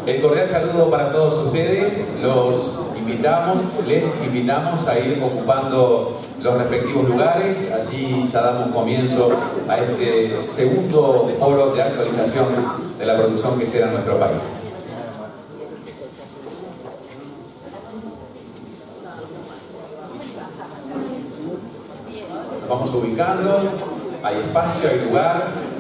El cordial saludo para todos ustedes. Les invitamos a ir ocupando los respectivos lugares. Así ya damos comienzo a este segundo foro de actualización de la producción quesera en nuestro país. Nos vamos ubicando. Hay espacio, hay lugar.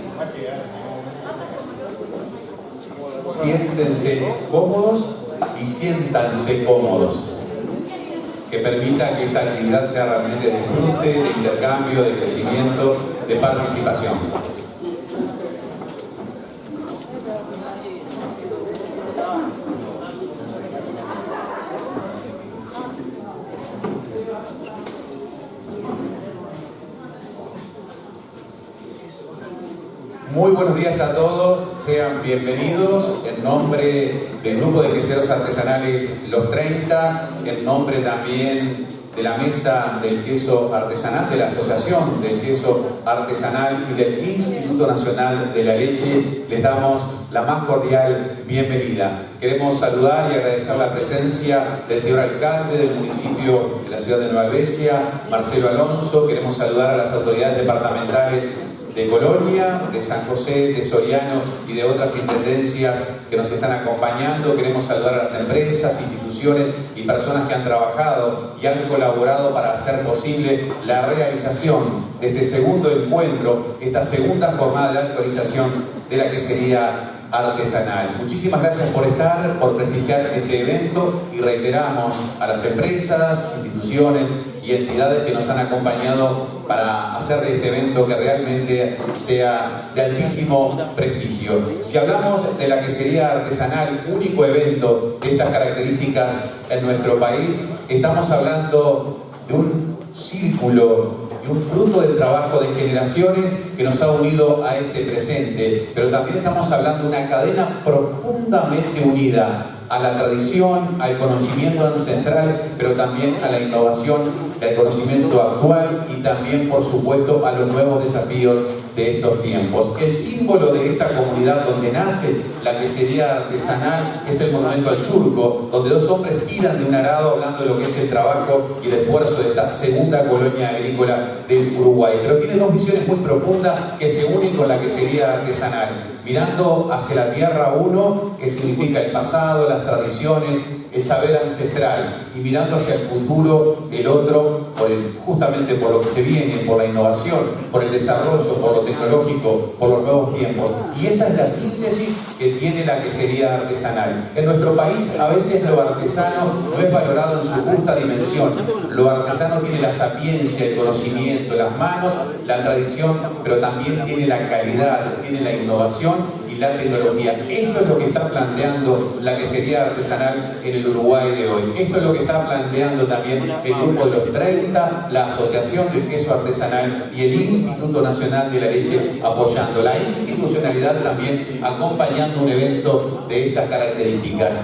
Siéntense cómodos y siéntanse cómodos, que permita que esta actividad sea realmente de disfrute, de intercambio, de crecimiento, de participación. Muy buenos días a todos, sean bienvenidos en nombre del Grupo de Queseros Artesanales Los 30, en nombre también de la Mesa del Queso Artesanal, de la Asociación del Queso Artesanal y del Instituto Nacional de la Leche. Les damos la más cordial bienvenida. Queremos saludar y agradecer la presencia del señor alcalde del municipio de la ciudad de Nueva Helvecia, Marcelo Alonso. Queremos saludar a las autoridades departamentales de Colonia, de San José, de Soriano y de otras intendencias que nos están acompañando. Queremos saludar a las empresas, instituciones y personas que han trabajado y han colaborado para hacer posible la realización de este segundo encuentro, esta segunda jornada de actualización de la quesería artesanal. Muchísimas gracias por estar, por prestigiar este evento, y reiteramos a las empresas, instituciones y entidades que nos han acompañado para hacer de este evento que realmente sea de altísimo prestigio. Si hablamos de la quesería artesanal, único evento de estas características en nuestro país, estamos hablando de un círculo, de un fruto del trabajo de generaciones que nos ha unido a este presente, pero también estamos hablando de una cadena profundamente unida a la tradición, al conocimiento ancestral, pero también a la innovación del conocimiento actual y también, por supuesto, a los nuevos desafíos de estos tiempos. El símbolo de esta comunidad donde nace la quesería artesanal es el monumento al surco, donde dos hombres tiran de un arado hablando de lo que es el trabajo y el esfuerzo de esta segunda colonia agrícola del Uruguay. Pero tiene dos visiones muy profundas que se unen con la quesería artesanal. Mirando hacia la tierra uno, que significa el pasado, las tradiciones, el saber ancestral, y mirando hacia el futuro el otro, justamente por lo que se viene, por la innovación, por el desarrollo, por lo tecnológico, por los nuevos tiempos. Y esa es la síntesis que tiene la quesería artesanal. En nuestro país a veces lo artesano no es valorado en su justa dimensión. Lo artesano tiene la sapiencia, el conocimiento, las manos, la tradición, pero también tiene la calidad, tiene la innovación y la tecnología. Esto es lo que está planteando la quesería artesanal en el Uruguay de hoy. Esto es lo que está planteando también el Grupo de los 30, la Asociación del Queso Artesanal y el Instituto Nacional de la Leche apoyando. La institucionalidad también acompañando un evento de estas características.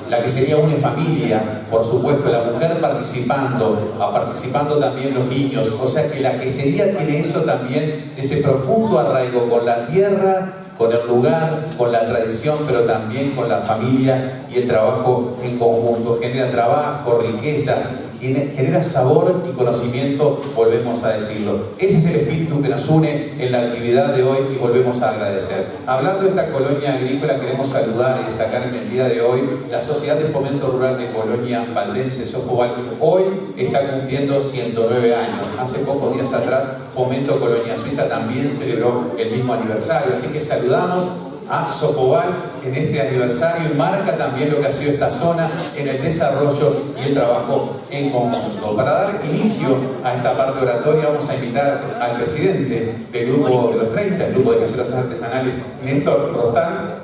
La quesería une familia, por supuesto, la mujer participando también los niños. O sea que la quesería tiene eso también, ese profundo arraigo con la tierra, con el lugar, con la tradición, pero también con la familia y el trabajo en conjunto. Genera trabajo, riqueza, genera sabor y conocimiento, volvemos a decirlo. Ese es el espíritu que nos une en la actividad de hoy y volvemos a agradecer. Hablando de esta colonia agrícola, queremos saludar y destacar en el día de hoy la Sociedad de Fomento Rural de Colonia Valdense, Sofoval. Hoy está cumpliendo 109 años. Hace pocos días atrás, Fomento Colonia Suiza también celebró el mismo aniversario. Así que saludamos a Sofoval en este aniversario y marca también lo que ha sido esta zona en el desarrollo y el trabajo en conjunto. Para dar inicio a esta parte oratoria vamos a invitar al presidente del Grupo de los 30, el Grupo de Queseros Artesanales, Néstor Rostán,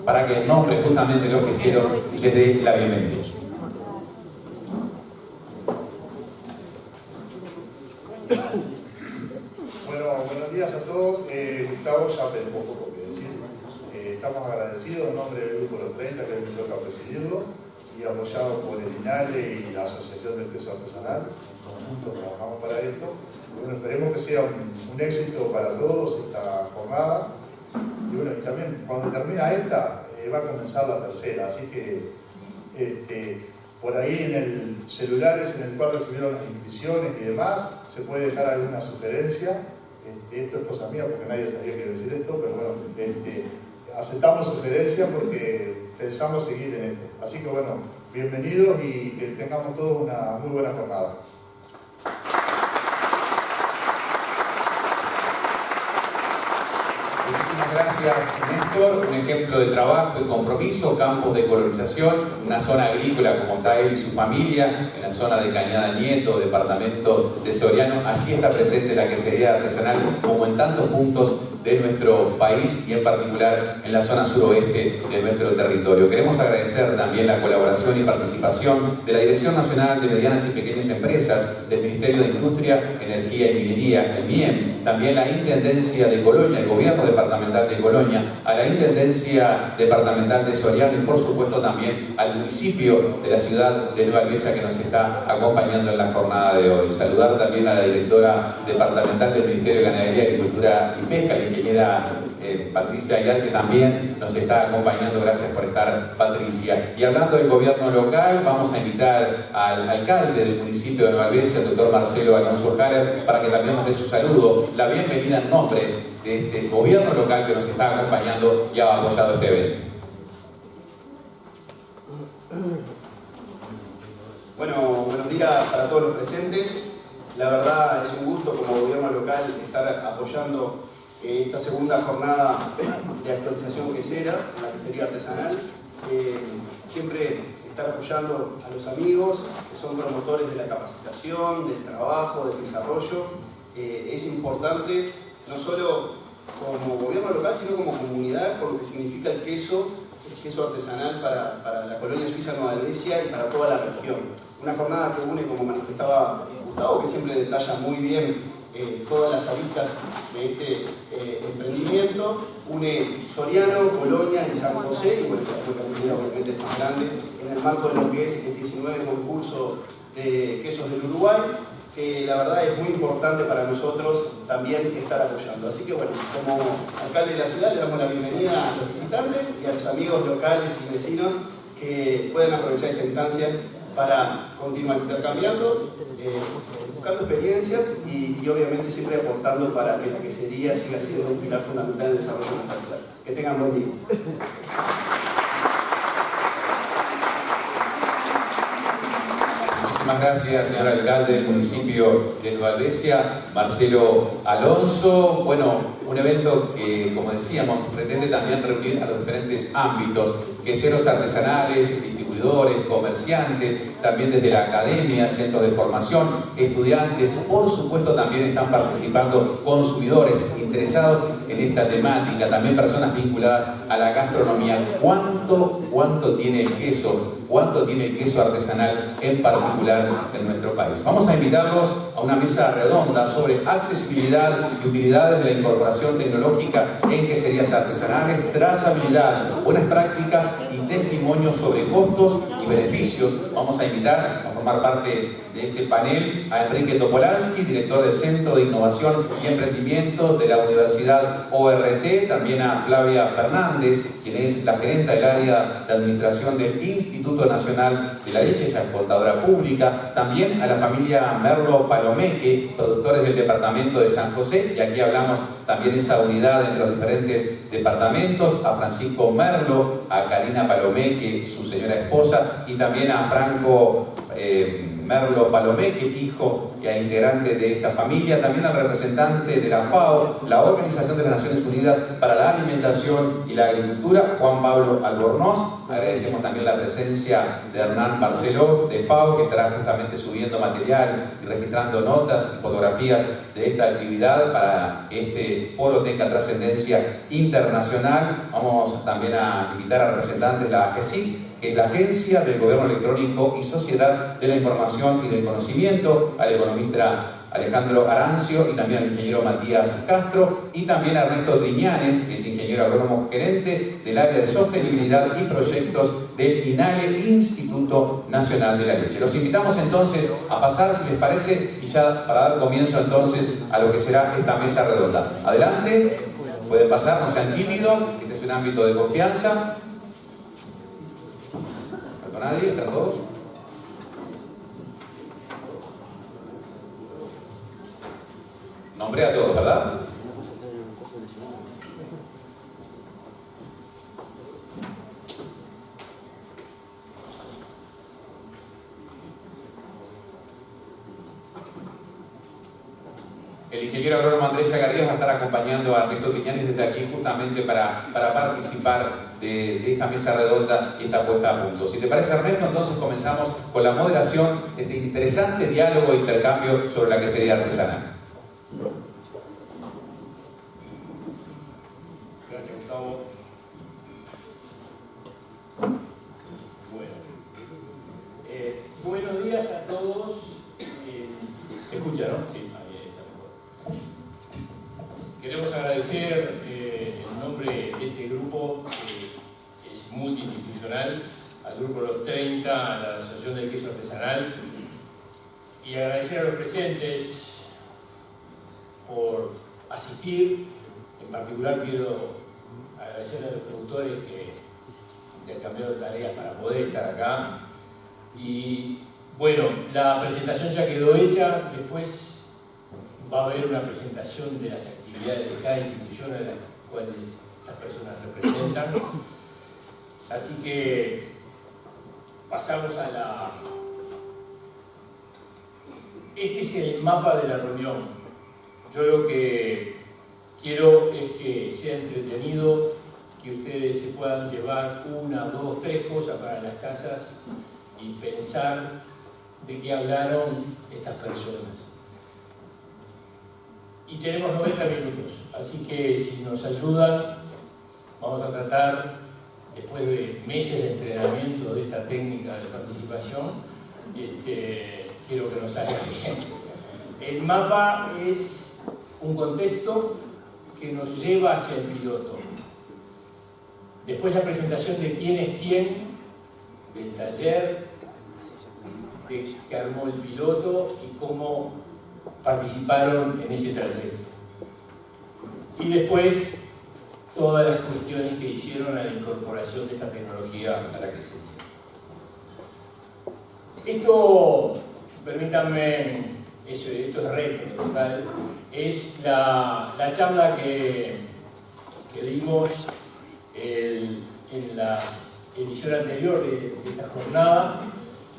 para que en nombre justamente de los queseros les dé la bienvenida. Bueno, buenos días a todos. Gustavo ya tenemos poco que decir. Estamos agradecidos en nombre del Grupo de los 30, que me toca presidirlo, y apoyados por el INALE y la Asociación del Queso Artesanal. En conjunto trabajamos para esto. Bueno, esperemos que sea un éxito para todos esta jornada. Y bueno, y también cuando termina esta, va a comenzar la tercera, así que por ahí en el celulares en el cual recibieron las inscripciones y demás, se puede dejar alguna sugerencia. Esto es cosa mía porque nadie sabía que iba a decir esto, pero bueno, aceptamos sugerencias porque pensamos seguir en esto. Así que bueno, bienvenidos y que tengamos todos una muy buena jornada. Muchísimas gracias, Néstor. Un ejemplo de trabajo y compromiso, campos de colonización, una zona agrícola como está él y su familia, en la zona de Cañada Nieto, departamento de Soriano. Allí está presente la quesería artesanal, como en tantos puntos de nuestro país y en particular en la zona suroeste de nuestro territorio. Queremos agradecer también la colaboración y participación de la Dirección Nacional de Medianas y Pequeñas Empresas, del Ministerio de Industria, Energía y Minería, el MIEM, también la Intendencia de Colonia, el Gobierno Departamental de Colonia, a la Intendencia Departamental de Soriano y por supuesto también al municipio de la ciudad de Nueva Alvesia que nos está acompañando en la jornada de hoy. Saludar también a la Directora Departamental del Ministerio de Ganadería, Agricultura y Pesca, la ingeniera Patricia Ayar, que también nos está acompañando. Gracias por estar, Patricia. Y hablando del gobierno local, vamos a invitar al alcalde del municipio de Nueva Alvesia, el doctor Marcelo Alonso Haller, para que también nos dé su saludo, la bienvenida en nombre de este gobierno local que nos está acompañando y ha apoyado este evento. Bueno, buenos días para todos los presentes. La verdad es un gusto como gobierno local estar apoyando esta segunda jornada de actualización quesera, en la quesería artesanal. Siempre estar apoyando a los amigos que son promotores de la capacitación, del trabajo, del desarrollo. Es importante no solo como gobierno local, sino como comunidad, por lo que significa el queso artesanal para la colonia suiza Nueva Alvesia y para toda la región. Una jornada que une, como manifestaba Gustavo, que siempre detalla muy bien todas las aristas de este emprendimiento, une Soriano, Colonia y San José, y bueno, la comunidad obviamente es más grande, en el marco de lo que es el 19 concurso de quesos del Uruguay, que la verdad es muy importante para nosotros también estar apoyando. Así que bueno, como alcalde de la ciudad le damos la bienvenida a los visitantes y a los amigos locales y vecinos que pueden aprovechar esta instancia para continuar intercambiando, buscando experiencias y obviamente siempre aportando para que la quesería siga siendo un pilar fundamental en el desarrollo de nuestra ciudad. Que tengan buen día. Muchísimas gracias, señor alcalde del municipio de Nueva Alvesia, Marcelo Alonso. Bueno, un evento que, como decíamos, pretende también reunir a los diferentes ámbitos, queseros artesanales, distribuidores, comerciantes, también desde la academia, centros de formación, estudiantes, por supuesto también están participando consumidores interesados en esta temática, también personas vinculadas a la gastronomía. ¿Cuánto tiene el queso? ¿Cuánto tiene el queso artesanal en particular en nuestro país? Vamos a invitarlos a una mesa redonda sobre accesibilidad y utilidades de la incorporación tecnológica en queserías artesanales, trazabilidad, buenas prácticas y testimonios sobre costos y beneficios. Vamos a invitar a formar parte de este panel a Enrique Topolansky, director del Centro de Innovación y Emprendimiento de la Universidad ORT, también a Flavia Fernández, quien es la gerente del área de administración del Instituto Nacional de la Leche, ella es contadora pública, también a la familia Merlo Palomeque, productores del departamento de San José, y aquí hablamos también de esa unidad entre los diferentes departamentos, a Francisco Merlo, a Karina Palomeque, su señora esposa, y también a Franco Merlo Palomeque, hijo e integrante de esta familia, también al representante de la FAO, la Organización de las Naciones Unidas para la Alimentación y la Agricultura, Juan Pablo Albornoz. Agradecemos también la presencia de Hernán Barceló, de FAO, que estará justamente subiendo material y registrando notas y fotografías de esta actividad para que este foro tenga trascendencia internacional. Vamos también a invitar a representantes de la AGESIC, que es la Agencia del Gobierno Electrónico y Sociedad de la Información y del Conocimiento, al economista Alejandro Arancio y también al ingeniero Matías Castro, y también a Ernesto Triñanes, que es ingeniero agrónomo gerente del área de sostenibilidad y proyectos del INALE, Instituto Nacional de la Leche. Los invitamos entonces a pasar, si les parece, y ya para dar comienzo entonces a lo que será esta mesa redonda. Adelante, pueden pasar, no sean tímidos, este es un ámbito de confianza. ¿Faltó nadie? ¿Están todos? Nombré a todos, ¿verdad? El ingeniero agrónomo Andrés Chagarrías va a estar acompañando a Ernesto Piñanes desde aquí justamente para participar de esta mesa redonda y esta puesta a punto. Si te parece, Ernesto, entonces comenzamos con la moderación de este interesante diálogo e intercambio sobre la quesería artesanal. Gracias, Gustavo. Bueno, buenos días a todos. ¿Se escucha, no? Sí, ahí está mejor. Queremos agradecer en nombre de este grupo, que es multiinstitucional, al Grupo Los 30, a la Asociación del Queso Artesanal, y agradecer a los presentes por asistir. En particular quiero agradecer a los productores que intercambiaron tareas para poder estar acá. Y bueno, la presentación ya quedó hecha. Después va a haber una presentación de las actividades de cada institución a las cuales estas personas representan. Así que pasamos a la... Este es el mapa de la reunión. Yo lo que quiero es que sea entretenido, que ustedes se puedan llevar 1, 2, 3 cosas para las casas y pensar de qué hablaron estas personas. Y tenemos 90 minutos, así que si nos ayudan, vamos a tratar, después de meses de entrenamiento de esta técnica de participación, quiero que nos salga bien. El mapa es un contexto que nos lleva hacia el piloto. Después la presentación de quién es quién, del taller, de que armó el piloto y cómo participaron en ese trayecto. Y después todas las cuestiones que hicieron a la incorporación de esta tecnología a la que se dio. Esto, permítanme, esto es reto total, es la charla que dimos en la edición anterior de esta jornada,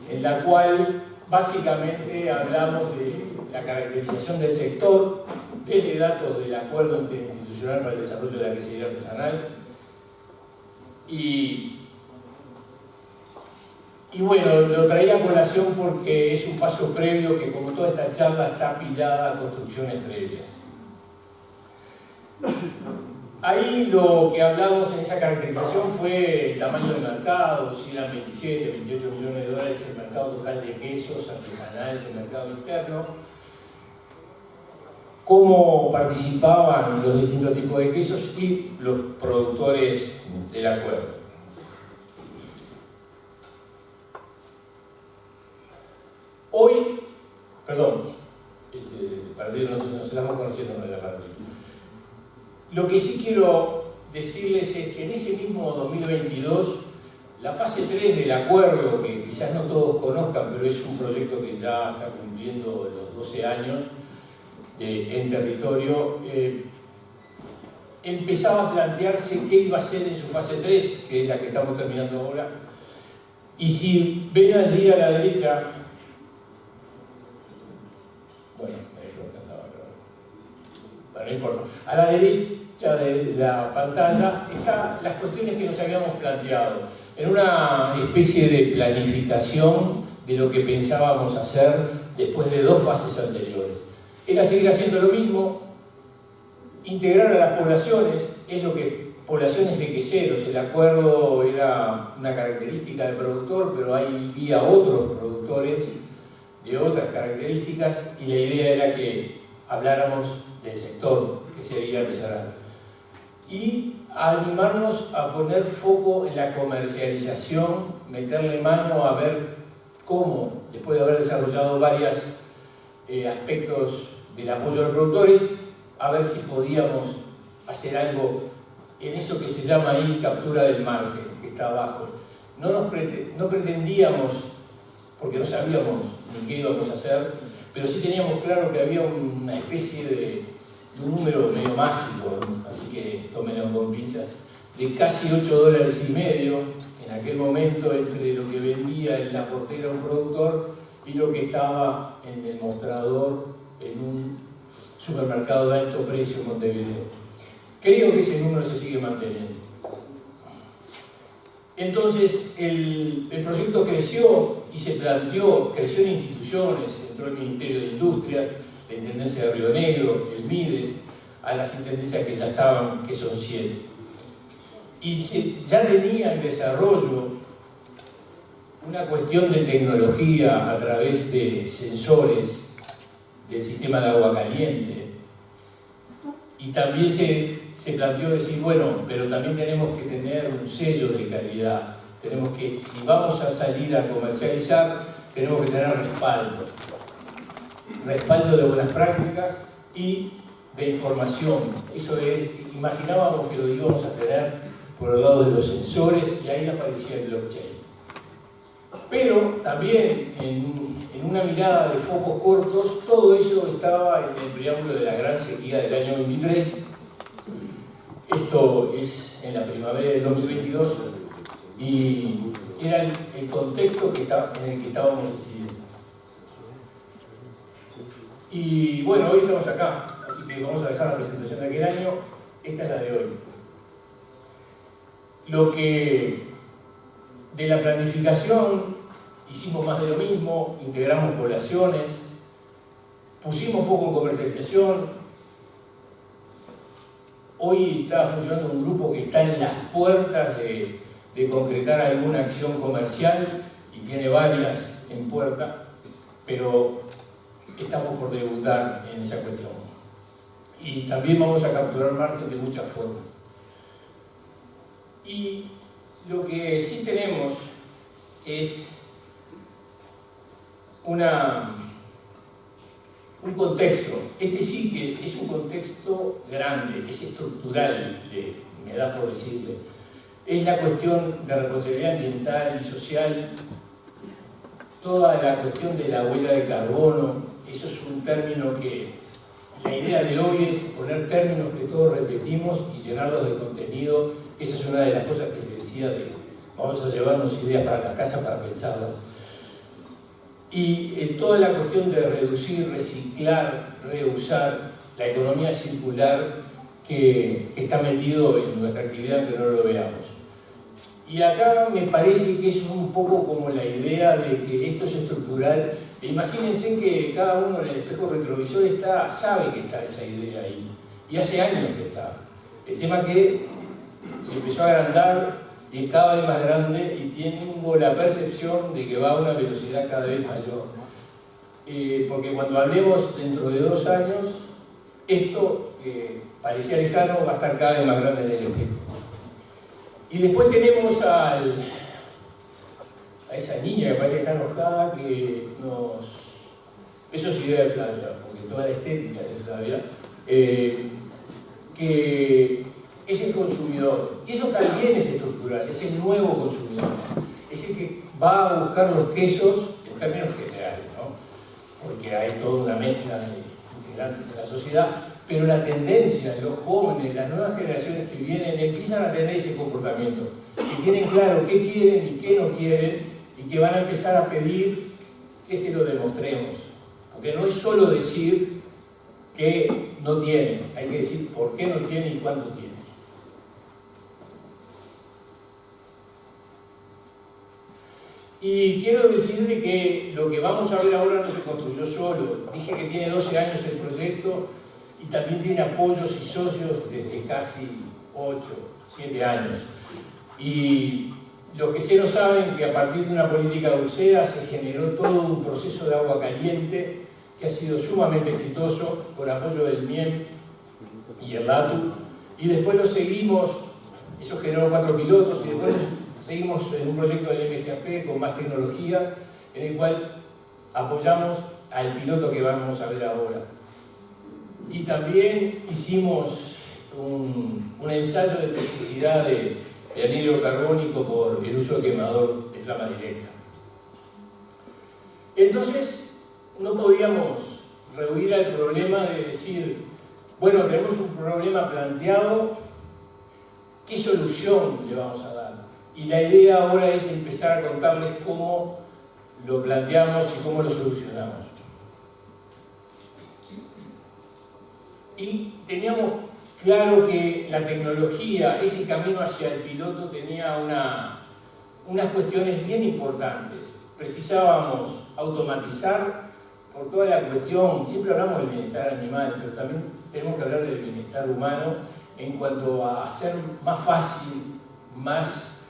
en la cual básicamente hablamos de la caracterización del sector desde datos del Acuerdo Interinstitucional para el Desarrollo de la Quesería Artesanal y bueno, lo traía a colación porque es un paso previo que, como toda esta charla, está apilada a construcciones previas. Ahí lo que hablamos en esa caracterización fue el tamaño del mercado, si eran 27, 28 millones de dólares el mercado total de quesos artesanales, el mercado interno, cómo participaban los distintos tipos de quesos y los productores del acuerdo. Hoy, perdón, nos estamos conociendo de la parte. Lo que sí quiero decirles es que en ese mismo 2022, la fase 3 del acuerdo, que quizás no todos conozcan, pero es un proyecto que ya está cumpliendo los 12 años en territorio, empezaba a plantearse qué iba a ser en su fase 3, que es la que estamos terminando ahora. Y si ven allí a la derecha, bueno, no importa, a la derecha de la pantalla están las cuestiones que nos habíamos planteado en una especie de planificación de lo que pensábamos hacer después de 2 fases anteriores. Era seguir haciendo lo mismo, integrar a las poblaciones, es lo que poblaciones de queseros, el acuerdo era una característica del productor, pero ahí había otros productores de otras características y la idea era que habláramos del sector que sería artesanal y animarnos a poner foco en la comercialización, meterle mano a ver cómo, después de haber desarrollado varios aspectos del apoyo a los productores, a ver si podíamos hacer algo en eso que se llama ahí captura del margen, que está abajo. no pretendíamos, porque no sabíamos ni qué íbamos a hacer, pero sí teníamos claro que había una especie de un número medio mágico, así que tómenlo con pinzas, de casi $8,50 en aquel momento entre lo que vendía en la portera un productor y lo que estaba en el mostrador en un supermercado de alto precio en Montevideo. Creo que ese número se sigue manteniendo. Entonces el proyecto creció y se planteó, creció en instituciones, entró el Ministerio de Industrias, la Intendencia de Río Negro, el MIDES, a las intendencias que ya estaban, que son 7. Y ya venía en desarrollo una cuestión de tecnología a través de sensores del sistema de agua caliente. Y también se planteó decir, bueno, pero también tenemos que tener un sello de calidad. Tenemos que, si vamos a salir a comercializar, tenemos que tener respaldo. Respaldo de buenas prácticas y de información. Eso es, imaginábamos que lo íbamos a tener por el lado de los sensores y ahí aparecía el blockchain. Pero también en una mirada de focos cortos, todo eso estaba en el preámbulo de la gran sequía del año 23. Esto es en la primavera del 2022 y era el contexto en el que estábamos decidiendo. Y bueno, hoy estamos acá, así que vamos a dejar la presentación de aquel año. Esta es la de hoy. Lo que de la planificación hicimos más de lo mismo, integramos poblaciones, pusimos foco en comercialización. Hoy está funcionando un grupo que está en las puertas de concretar alguna acción comercial y tiene varias en puerta, pero estamos por debutar en esa cuestión. Y también vamos a capturar margen de muchas formas. Y lo que sí tenemos es un contexto. Este sí que es un contexto grande, es estructural, me da por decirle. Es la cuestión de responsabilidad ambiental y social, toda la cuestión de la huella de carbono. Eso es un término que la idea de hoy es poner términos que todos repetimos y llenarlos de contenido. Esa es una de las cosas que les decía de vamos a llevarnos ideas para la casa para pensarlas. Y toda la cuestión de reducir, reciclar, reusar, la economía circular que está metido en nuestra actividad aunque no lo veamos. Y acá me parece que es un poco como la idea de que esto es estructural. Imagínense que cada uno en el espejo retrovisor sabe que está esa idea ahí. Y hace años que está. El tema que se empezó a agrandar y es cada vez más grande y tengo la percepción de que va a una velocidad cada vez mayor. Porque cuando hablemos dentro de 2 años, esto que parecía lejano va a estar cada vez más grande en el espejo. Y después tenemos a esa niña que parece que está enojada, que eso es idea de Flavia, porque toda la estética es de Flavia, que es el consumidor. Y eso también es estructural, es el nuevo consumidor. Es el que va a buscar los quesos en términos generales, ¿no? Porque hay toda una mezcla de integrantes en la sociedad, pero la tendencia, los jóvenes, las nuevas generaciones que vienen, empiezan a tener ese comportamiento, que tienen claro qué quieren y qué no quieren, y que van a empezar a pedir que se lo demostremos. Porque no es solo decir que no tienen, hay que decir por qué no tienen y cuánto tienen. Y quiero decirle que lo que vamos a ver ahora no se construyó solo. Dije que tiene 12 años el proyecto y también tiene apoyos y socios desde casi 8, 7 años. Y los que no saben que a partir de una política de Ursera se generó todo un proceso de agua caliente que ha sido sumamente exitoso por apoyo del MIEM y el LATU. Y después lo seguimos, eso generó 4 pilotos y después seguimos en un proyecto del MGAP con más tecnologías en el cual apoyamos al piloto que vamos a ver ahora. Y también hicimos un ensayo de toxicidad de anhídrido carbónico por el uso uso de quemador de flama directa. Entonces, no podíamos rehuir al problema de decir, bueno, tenemos un problema planteado, ¿qué solución le vamos a dar? Y la idea ahora es empezar a contarles cómo lo planteamos y cómo lo solucionamos. Y teníamos claro que la tecnología, ese camino hacia el piloto, tenía unas cuestiones bien importantes. Precisábamos automatizar por toda la cuestión, siempre hablamos del bienestar animal, pero también tenemos que hablar del bienestar humano en cuanto a hacer más fácil, más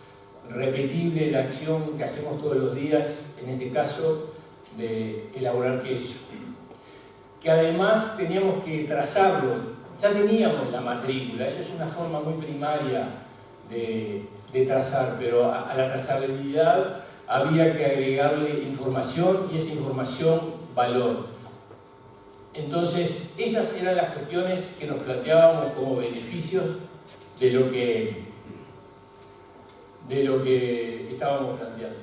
repetible la acción que hacemos todos los días, en este caso, de elaborar queso. Que además teníamos que trazarlo, ya teníamos la matrícula, eso es una forma muy primaria de trazar, pero a la trazabilidad había que agregarle información y esa información valor. Entonces, esas eran las cuestiones que nos planteábamos como beneficios de lo que estábamos planteando.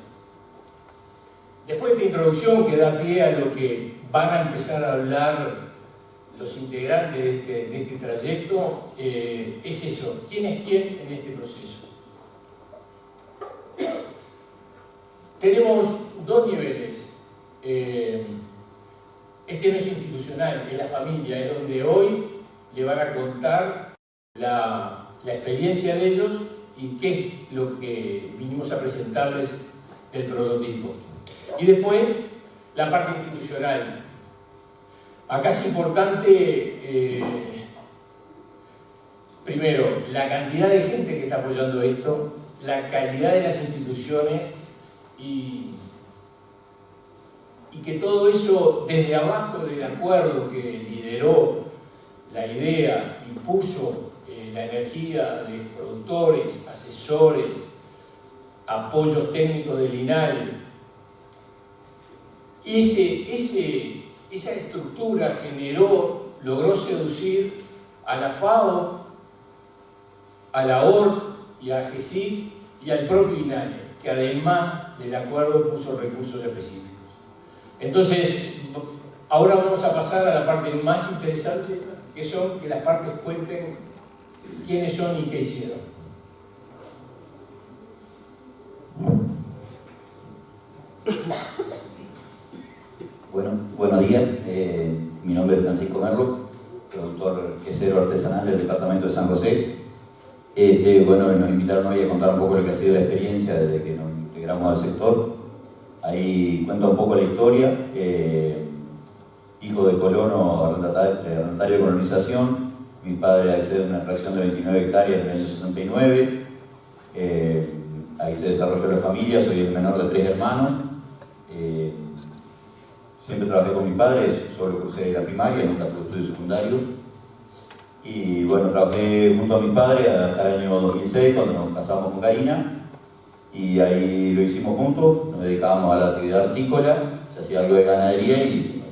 Después de esta introducción que da pie a lo que van a empezar a hablar los integrantes de este trayecto, es eso, ¿quién es quién en este proceso? Tenemos dos niveles. Este no es institucional, es la familia, es donde hoy le van a contar la experiencia de ellos y qué es lo que vinimos a presentarles del prototipo. Y después, la parte institucional. Acá es importante, primero, la cantidad de gente que está apoyando esto, la calidad de las instituciones y que todo eso desde abajo del acuerdo que lideró la idea, impuso la energía de productores, asesores, apoyos técnicos del INALE. Esa estructura logró seducir a la FAO, a la ORT y a GESIC y al propio INALE, que además del acuerdo puso recursos específicos. Entonces, ahora vamos a pasar a la parte más interesante, que son que las partes cuenten quiénes son y qué hicieron. Bueno, buenos días. Mi nombre es Francisco Merlo, productor quesero artesanal del departamento de San José. Bueno, nos invitaron hoy a contar un poco lo que ha sido la experiencia desde que nos integramos al sector. Ahí cuenta un poco la historia. Hijo de colono, arrendatario de colonización. Mi padre accede a una fracción de 29 hectáreas en el año 69. Ahí se desarrolló la familia, soy el menor de 3 hermanos. Siempre trabajé con mi padre, solo cursé la primaria, nunca tuve estudios secundarios. Y bueno, trabajé junto a mi padre hasta el año 2006, cuando nos casamos con Karina. Y ahí lo hicimos juntos, nos dedicábamos a la actividad hortícola, se hacía algo de ganadería y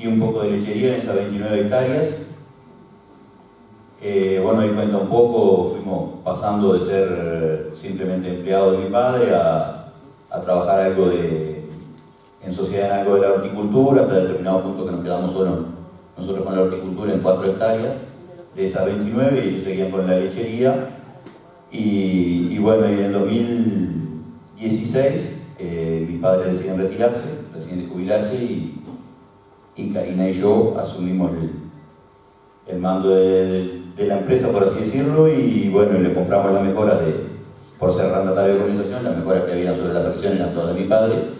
un poco de lechería en esas 29 hectáreas. Bueno, ahí cuenta un poco, fuimos pasando de ser simplemente empleados de mi padre a trabajar algo en sociedad en algo de la horticultura, hasta determinado punto que nos quedamos solos nosotros con la horticultura en 4 hectáreas de esas 29 y ellos seguían con la lechería. Y bueno, y en el 2016 mi padre decide retirarse, decide jubilarse y Karina y yo asumimos el mando de la empresa, por así decirlo, y bueno, le compramos las mejoras por ser arrendatario de colonización, las mejoras que había sobre las fracciones eran todas de mi padre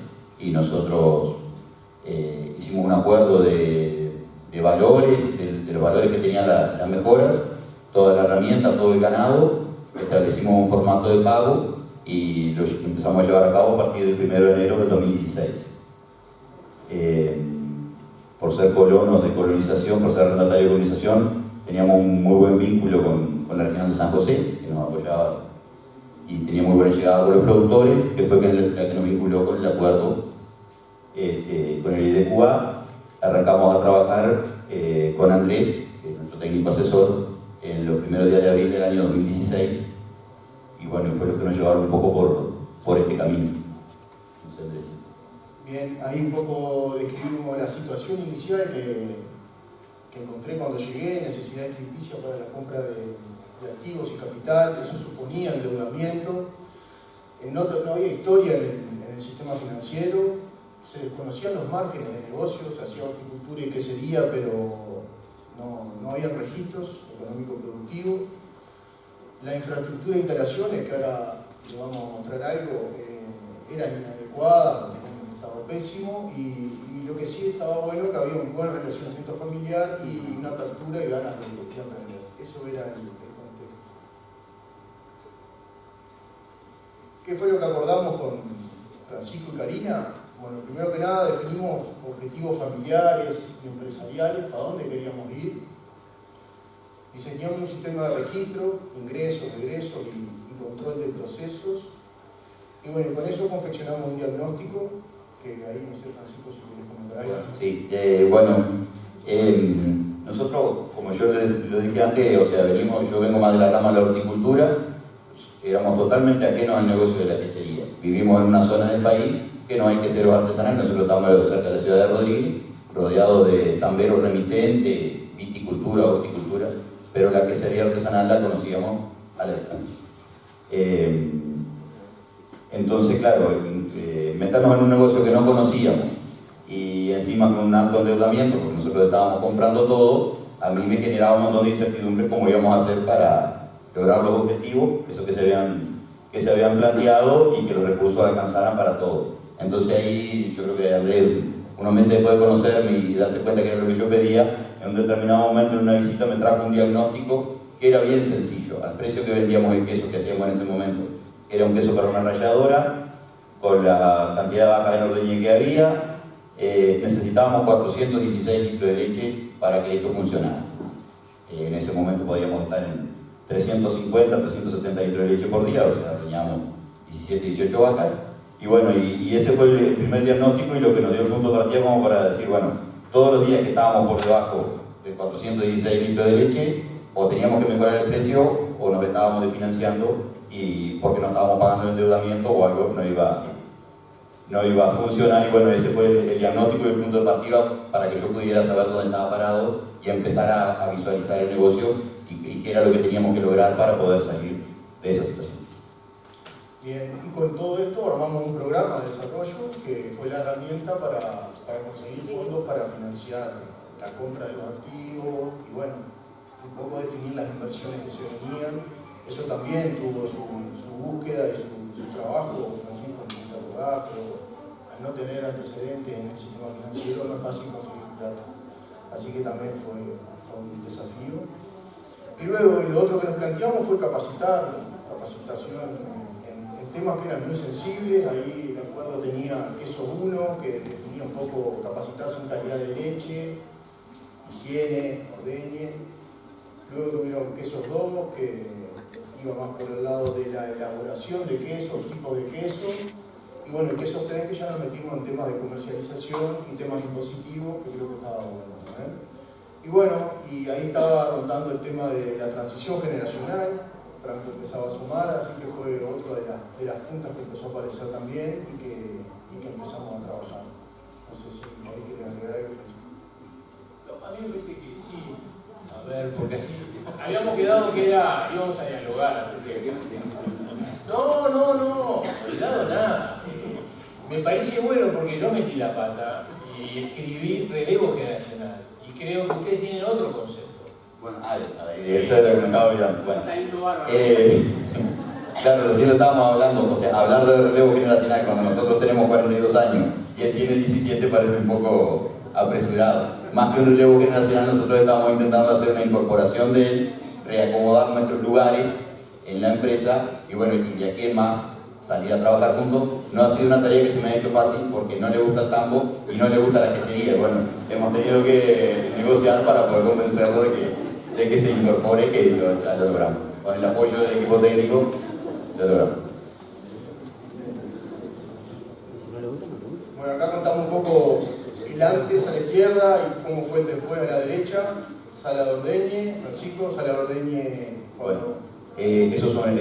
y nosotros hicimos un acuerdo de valores, de los valores que tenían las mejoras, toda la herramienta, todo el ganado. Establecimos un formato de pago y lo empezamos a llevar a cabo a partir del 1 de enero del 2016. Por ser colonos de colonización, por ser arrendatario de colonización, teníamos un muy buen vínculo con la región de San José, que nos apoyaba y tenía muy buena llegada con los productores, que fue la que nos vinculó con el acuerdo con el IDQA. Arrancamos a trabajar con Andrés, que es nuestro técnico asesor, en los primeros días de abril del año 2016 y bueno, fue lo que nos llevaron un poco por camino. No sé, Andrés. Bien, ahí un poco describimos la situación inicial que encontré cuando llegué, necesidad crediticia para la compra de activos y capital, eso suponía endeudamiento, no había historia en el sistema financiero, se desconocían los márgenes de negocios, se hacía horticultura y quesería, pero no había registros económico-productivos. La infraestructura de instalaciones, que ahora le vamos a mostrar algo, eran inadecuadas, en un estado pésimo, y lo que sí estaba bueno que había un buen relacionamiento familiar y una apertura y ganas de aprender. Eso era el contexto. ¿Qué fue lo que acordamos con Francisco y Karina? Bueno, primero que nada definimos objetivos familiares y empresariales, para dónde queríamos ir. Diseñamos un sistema de registro, ingresos, egresos y control de procesos. Y bueno, con eso confeccionamos un diagnóstico, que ahí, no sé, Francisco, si quieres comentar algo. Sí, bueno, nosotros, como yo lo dije antes, o sea, yo vengo más de la rama de la horticultura, éramos totalmente ajenos al negocio de la quesería. Vivimos en una zona del país que no hay queseros artesanales, nosotros estamos cerca de la ciudad de Rodríguez, rodeados de tamberos remitentes, viticultura, horticultura, pero la quesería artesanal la conocíamos a la distancia. Entonces, claro, meternos en un negocio que no conocíamos y encima con un alto endeudamiento, porque nosotros estábamos comprando todo, a mí me generaba un montón de incertidumbre cómo íbamos a hacer para lograr los objetivos, eso que se habían planteado y que los recursos alcanzaran para todo. Entonces ahí yo creo que Andrés, unos meses después de conocerme y darse cuenta que era lo que yo pedía, en un determinado momento en una visita me trajo un diagnóstico que era bien sencillo, al precio que vendíamos el queso que hacíamos en ese momento. Era un queso para una ralladora, con la cantidad de vacas en ordeñe que había, necesitábamos 416 litros de leche para que esto funcionara. En ese momento podíamos estar en 350, 370 litros de leche por día, o sea, ordeñábamos 17, 18 vacas. Y bueno, y ese fue el primer diagnóstico y lo que nos dio el punto de partida como para decir, bueno, todos los días que estábamos por debajo de 416 litros de leche, o teníamos que mejorar el precio o nos estábamos desfinanciando y porque no estábamos pagando el endeudamiento o algo no iba a funcionar. Y bueno, ese fue el diagnóstico y el punto de partida para que yo pudiera saber dónde estaba parado y empezar a visualizar el negocio y qué era lo que teníamos que lograr para poder salir de esa situación. Bien, y con todo esto armamos un programa de desarrollo que fue la herramienta para conseguir fondos para financiar la compra de los activos y bueno, un poco definir las inversiones que se venían. Eso también tuvo su búsqueda y su trabajo, Francisco, pero al no tener antecedentes en el sistema financiero no es fácil conseguir plata. Así que también fue un desafío. Y luego, lo otro que nos planteamos fue capacitación en temas que eran muy sensibles. Ahí, de acuerdo, tenía Queso 1, que definía un poco capacitarse en calidad de leche, higiene, ordeñe. Luego tuvieron Quesos 2, que iba más por el lado de la elaboración de quesos, tipos de queso. Y bueno, el Quesos 3, que ya nos metimos en temas de comercialización y temas impositivos, que creo que estaba bueno. Y bueno, y ahí estaba rondando el tema de la transición generacional. Franco empezaba a sumar, así que fue otra de las puntas que empezó a aparecer también y que empezamos a trabajar. No sé si ahí quería agregar algo. A mí me parece que sí. A ver, porque así habíamos quedado que íbamos a dialogar, así que... No, cuidado nada. Me parece bueno porque yo metí la pata y escribí relevo generacional y creo que ustedes tienen otro concepto. Bueno, eso es lo que me estaba olvidando. Bueno, claro, recién lo estábamos hablando, o sea, hablar de relevo generacional cuando nosotros tenemos 42 años y él tiene 17 parece un poco apresurado. Más que un relevo generacional, nosotros estábamos intentando hacer una incorporación de él, reacomodar nuestros lugares en la empresa y bueno, y de aquí en más salir a trabajar juntos. No ha sido una tarea que se me ha hecho fácil porque no le gusta el tambo y no le gusta la quesería. Bueno, hemos tenido que negociar para poder convencerlo de que se incorpore, que ya lo logramos. Con el apoyo del equipo técnico, lo logramos. Bueno, acá contamos un poco el antes a la izquierda y cómo fue el después a la derecha. Sala de ordeñe, Francisco, sala de ordeñe. Bueno, esos son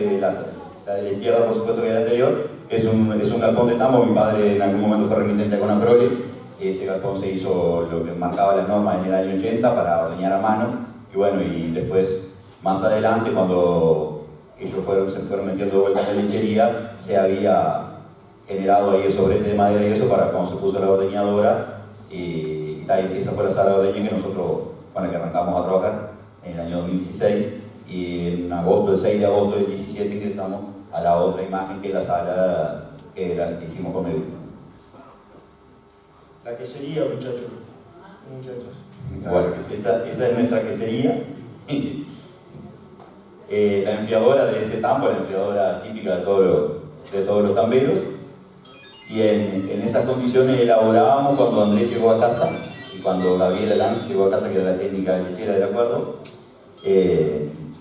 la de la izquierda, por supuesto, que es la anterior, es un galpón de tambo. Mi padre en algún momento fue remitente con Conaprole. Ese galpón se hizo lo que marcaba las normas en el año 80 para ordeñar a mano. Y bueno, y después, más adelante, cuando ellos se fueron metiendo de vuelta en la lechería, se había generado ahí el sobrete de madera y eso para cuando se puso la ordeñadora. Y esa fue la sala de ordeña que nosotros, con la que arrancamos a trabajar en el año 2016. Y en agosto, el 6 de agosto del 17, ingresamos a la otra imagen que es la sala que hicimos con Edu. La quesería, muchachos. Bueno, esa es nuestra quesería. La enfriadora de ese tambo, la enfriadora típica de todos los tamberos. Y en esas condiciones elaborábamos cuando Andrés llegó a casa y cuando Gabriela Lanz llegó a casa, que era la técnica lechera del acuerdo.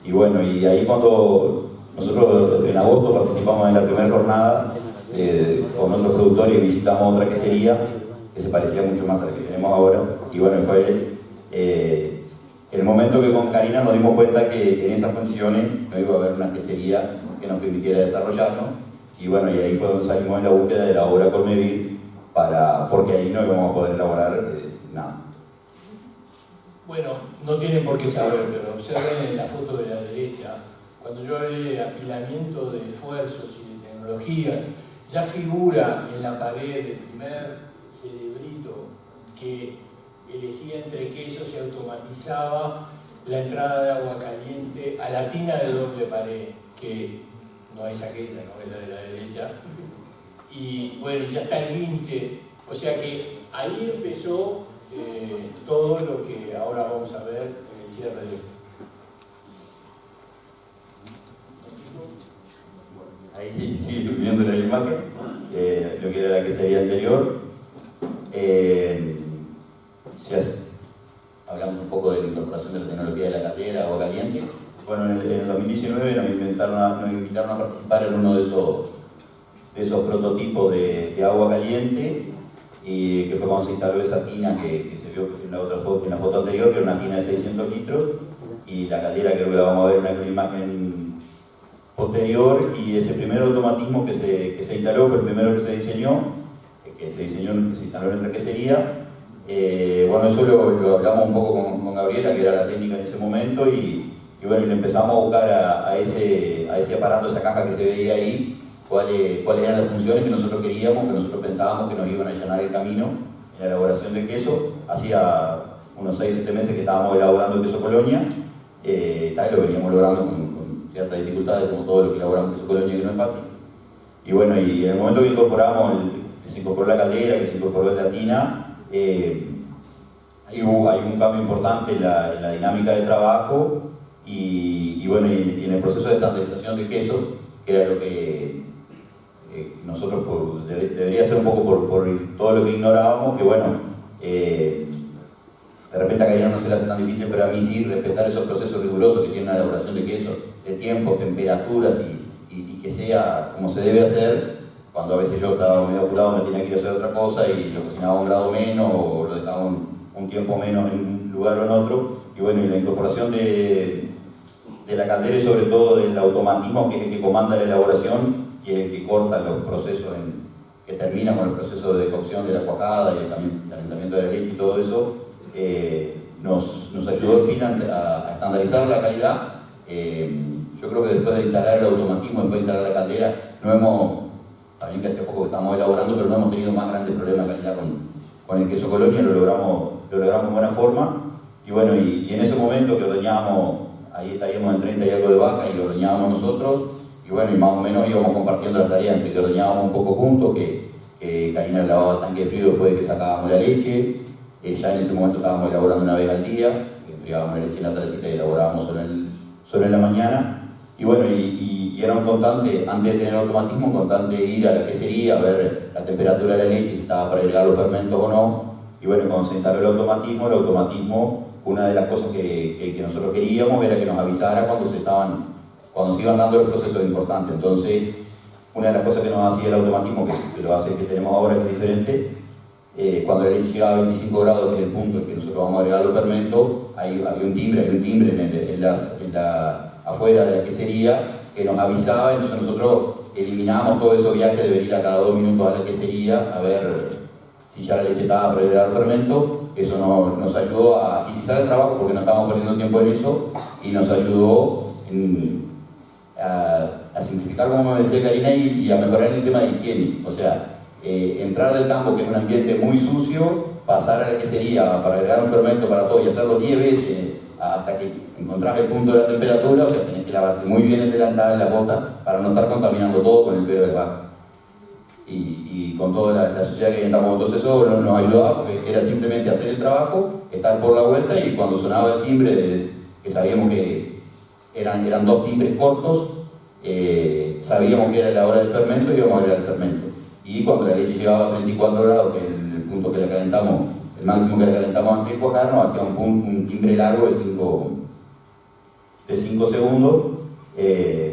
Y bueno, y ahí cuando nosotros en agosto participamos en la primera jornada con nuestros productores y visitamos otra quesería que se parecía mucho más a la que tenemos ahora. Y bueno, fue el momento que con Karina nos dimos cuenta que en esas condiciones no iba a haber una quesería que nos permitiera desarrollarnos. Y bueno, y ahí fue donde salimos en la búsqueda de la obra Colmevir, porque ahí no íbamos a poder elaborar nada. Bueno, no tienen por qué saber, pero observen en la foto de la derecha, cuando yo hablé de apilamiento de esfuerzos y de tecnologías, ya figura en la pared el primer cerebrito que elegía entre quesos y automatizaba la entrada de agua caliente a la tina de doble pared, que no es aquella, no es la de la derecha. Y bueno, ya está el linche, o sea que ahí empezó todo lo que ahora vamos a ver en el cierre de esto. Ahí sí, viendo la imagen, lo que era la quesería anterior. Hablamos un poco de la incorporación de la tecnología de la caldera, agua caliente. Bueno, en el 2019 nos invitaron a participar en uno de esos prototipos de agua caliente, y que fue cuando se instaló esa tina que se vio en la foto anterior, que era una tina de 600 litros, y la caldera creo que la vamos a ver en una imagen posterior. Y ese primer automatismo que se instaló fue el primero que se instaló en nuestra quesería. Bueno, eso lo hablamos un poco con Gabriela, que era la técnica en ese momento, y bueno, le empezamos a buscar a ese aparato, esa caja que se veía ahí, cuáles eran las funciones que nosotros queríamos, que nosotros pensábamos que nos iban a allanar el camino en la elaboración de queso. Hacía unos 6 o 7 meses que estábamos elaborando el queso Colonia, lo veníamos logrando con ciertas dificultades, como todo lo que elaboramos queso Colonia, que no es fácil. Y bueno, y en el momento que se incorporó la caldera, que se incorporó la tina, hay un cambio importante en la dinámica de trabajo. Y bueno, y en el proceso de estandarización de queso, que era lo que nosotros debería ser un poco por todo lo que ignorábamos, que bueno, de repente a Karina no se le hace tan difícil, pero a mí sí, respetar esos procesos rigurosos que tiene una elaboración de queso, de tiempos, temperaturas y que sea como se debe hacer. Cuando a veces yo estaba medio apurado, me tenía que ir a hacer otra cosa y lo cocinaba un grado menos o lo dejaba un tiempo menos en un lugar o en otro. Y bueno, y la incorporación de la caldera y sobre todo del automatismo, que es el que comanda la elaboración y es el que corta los procesos, que termina con el proceso de cocción de la cuajada y el calentamiento de la leche y todo eso, nos ayudó al fin a estandarizar la calidad. Yo creo que después de instalar el automatismo, después de instalar la caldera, también que hace poco que estamos elaborando, pero no hemos tenido más grandes problemas de calidad con el queso Colonia, lo logramos en buena forma. Y bueno, y en ese momento que ordeñábamos, ahí estaríamos en 30 y algo de vaca y lo ordeñábamos nosotros, y bueno, y más o menos íbamos compartiendo las tareas entre que ordeñábamos un poco juntos, que Karina lavaba el tanque de frío después de que sacábamos la leche. Ya en ese momento estábamos elaborando una vez al día, enfriábamos la leche en la tardecita y elaborábamos solo en la mañana. Y bueno, y era un constante, antes de tener automatismo, un constante ir a la quesería, a ver la temperatura de la leche, si estaba para agregar los fermentos o no. Y bueno, cuando se instaló el automatismo, una de las cosas que nosotros queríamos era que nos avisara cuando se iban dando los procesos importantes. Entonces, una de las cosas que nos hacía el automatismo, que lo hace que tenemos ahora, que es diferente, cuando la leche llegaba a 25 grados, que es el punto en que nosotros vamos a agregar los fermentos, había un timbre afuera de la quesería que nos avisaba. Entonces nosotros eliminamos todos esos viajes de venir a cada 2 minutos a la quesería a ver si ya la leche estaba para agregar fermento. Eso nos ayudó a agilizar el trabajo porque no estábamos perdiendo tiempo en eso, y nos ayudó a simplificar, como me decía Karina, y a mejorar el tema de higiene. O sea, entrar del campo, que es un ambiente muy sucio, pasar a la quesería para agregar un fermento para todo y hacerlo 10 veces hasta que encontrás el punto de la temperatura. O sea, tenés que lavarte muy bien el delantal, la bota, para no estar contaminando todo con el pedo de vaca y con toda la suciedad que entramos. Entonces eso nos ayudaba, porque era simplemente hacer el trabajo, estar por la vuelta, y cuando sonaba el timbre, que sabíamos que eran 2 timbres cortos, sabíamos que era la hora del fermento y íbamos a agregar el fermento. Y cuando la leche llegaba a 34 grados, que es el punto que la calentamos, el máximo que la calentamos antes de cuajar, nos hacía un timbre largo de 5 segundos,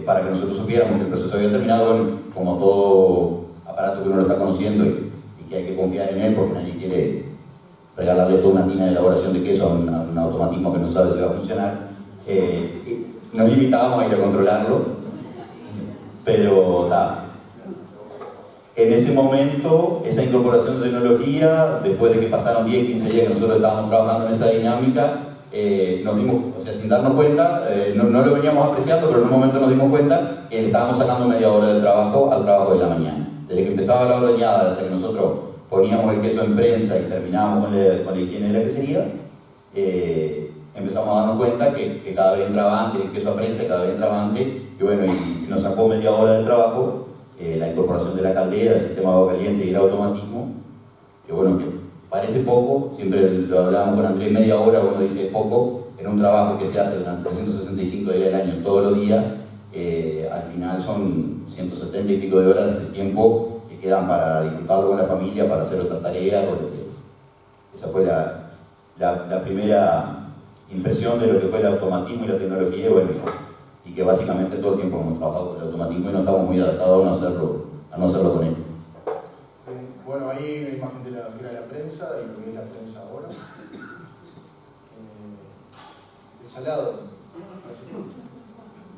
para que nosotros supiéramos que el proceso había terminado. Bueno, como todo aparato que uno lo está conociendo y que hay que confiar en él, porque nadie quiere regalarle toda una tina de elaboración de queso a un automatismo que no sabe si va a funcionar, nos limitábamos a ir a controlarlo, pero en ese momento, esa incorporación de tecnología, después de que pasaron 10, 15 días que nosotros estábamos trabajando en esa dinámica, nos dimos, o sea, sin darnos cuenta, no lo veníamos apreciando, pero en un momento nos dimos cuenta que le estábamos sacando media hora del trabajo al trabajo de la mañana. Desde que empezaba la ordeñada, hasta que nosotros poníamos el queso en prensa y terminábamos con la higiene de la quesería, empezamos a darnos cuenta que cada vez entraba antes el queso a prensa, cada vez entraba antes, y bueno, y nos sacó media hora del trabajo. La incorporación de la caldera, el sistema de agua caliente y el automatismo, que bueno, que parece poco, siempre lo hablábamos con Andrés, media hora uno dice poco, en un trabajo que se hace durante 365 días del año, todos los días, al final son 170 y pico de horas de tiempo que quedan para disfrutarlo con la familia, para hacer otra tarea. Esa fue la primera impresión de lo que fue el automatismo y la tecnología, y bueno, y que básicamente todo el tiempo hemos trabajado con el automatismo y no estamos muy adaptados a no hacerlo con él. Bueno, ahí la imagen de lo que era la prensa y lo que es la prensa ahora. El salado,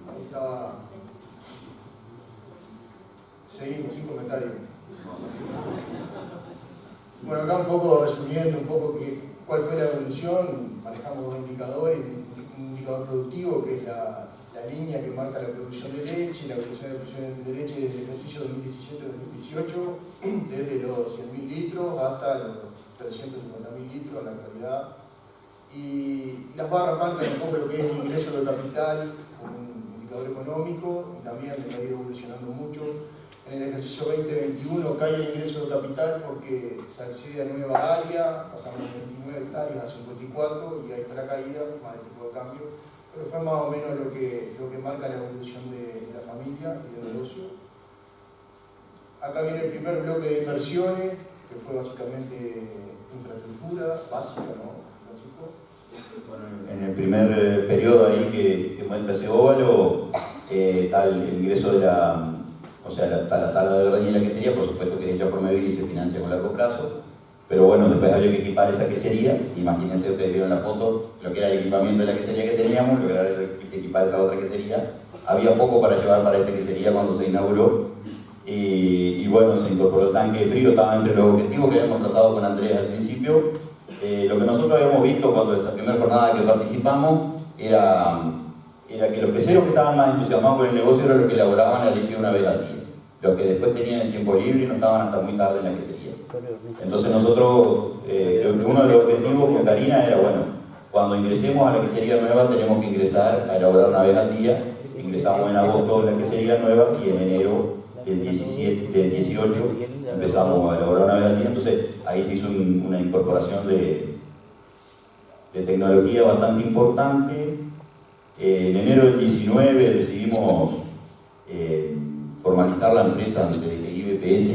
ahí estaba. Seguimos, sin comentarios. Bueno, acá un poco resumiendo cuál fue la evolución. Manejamos 2 indicadores, un indicador productivo, que es la línea que marca la producción de leche, la evolución de la producción de leche desde el ejercicio 2017-2018, desde los 100.000 litros hasta los 350.000 litros en la actualidad. Y las barras marcan un poco lo que es el ingreso de capital, un indicador económico, y también ha ido evolucionando mucho. En el ejercicio 2021 cae el ingreso de capital porque se accede a nueva área, pasamos de 29 hectáreas a 54, y ahí está la caída, más el tipo de cambio. Pero fue más o menos lo que marca la evolución de la familia y del negocio. Acá viene el primer bloque de inversiones, que fue básicamente infraestructura básica, ¿no? Básico. Bueno, en el primer periodo ahí que muestra ese óvalo, está el ingreso de está la sala de ordeña y la quesería, por supuesto que es hecha por Mevil y se financia con largo plazo. Pero bueno, después había que equipar esa quesería. Imagínense, ustedes vieron la foto, lo que era el equipamiento de la quesería que teníamos, lo que era equipar esa otra quesería. Había poco para llevar para esa quesería cuando se inauguró. Y bueno, se incorporó el tanque de frío, estaba entre los objetivos que habíamos trazado con Andrés al principio. Lo que nosotros habíamos visto cuando esa primera jornada que participamos era que los queseros que estaban más entusiasmados con el negocio eran los que elaboraban la leche una vez al día. Los que después tenían el tiempo libre y no estaban hasta muy tarde en la quesería. Entonces nosotros, uno de los objetivos con Karina era, bueno, cuando ingresemos a la quesería nueva tenemos que ingresar a elaborar una vez al día. Ingresamos en agosto en la quesería nueva y en enero del 18 empezamos a elaborar una vez al día. Entonces ahí se hizo una incorporación de tecnología bastante importante. En enero del 19 decidimos formalizar la empresa ante el IBPS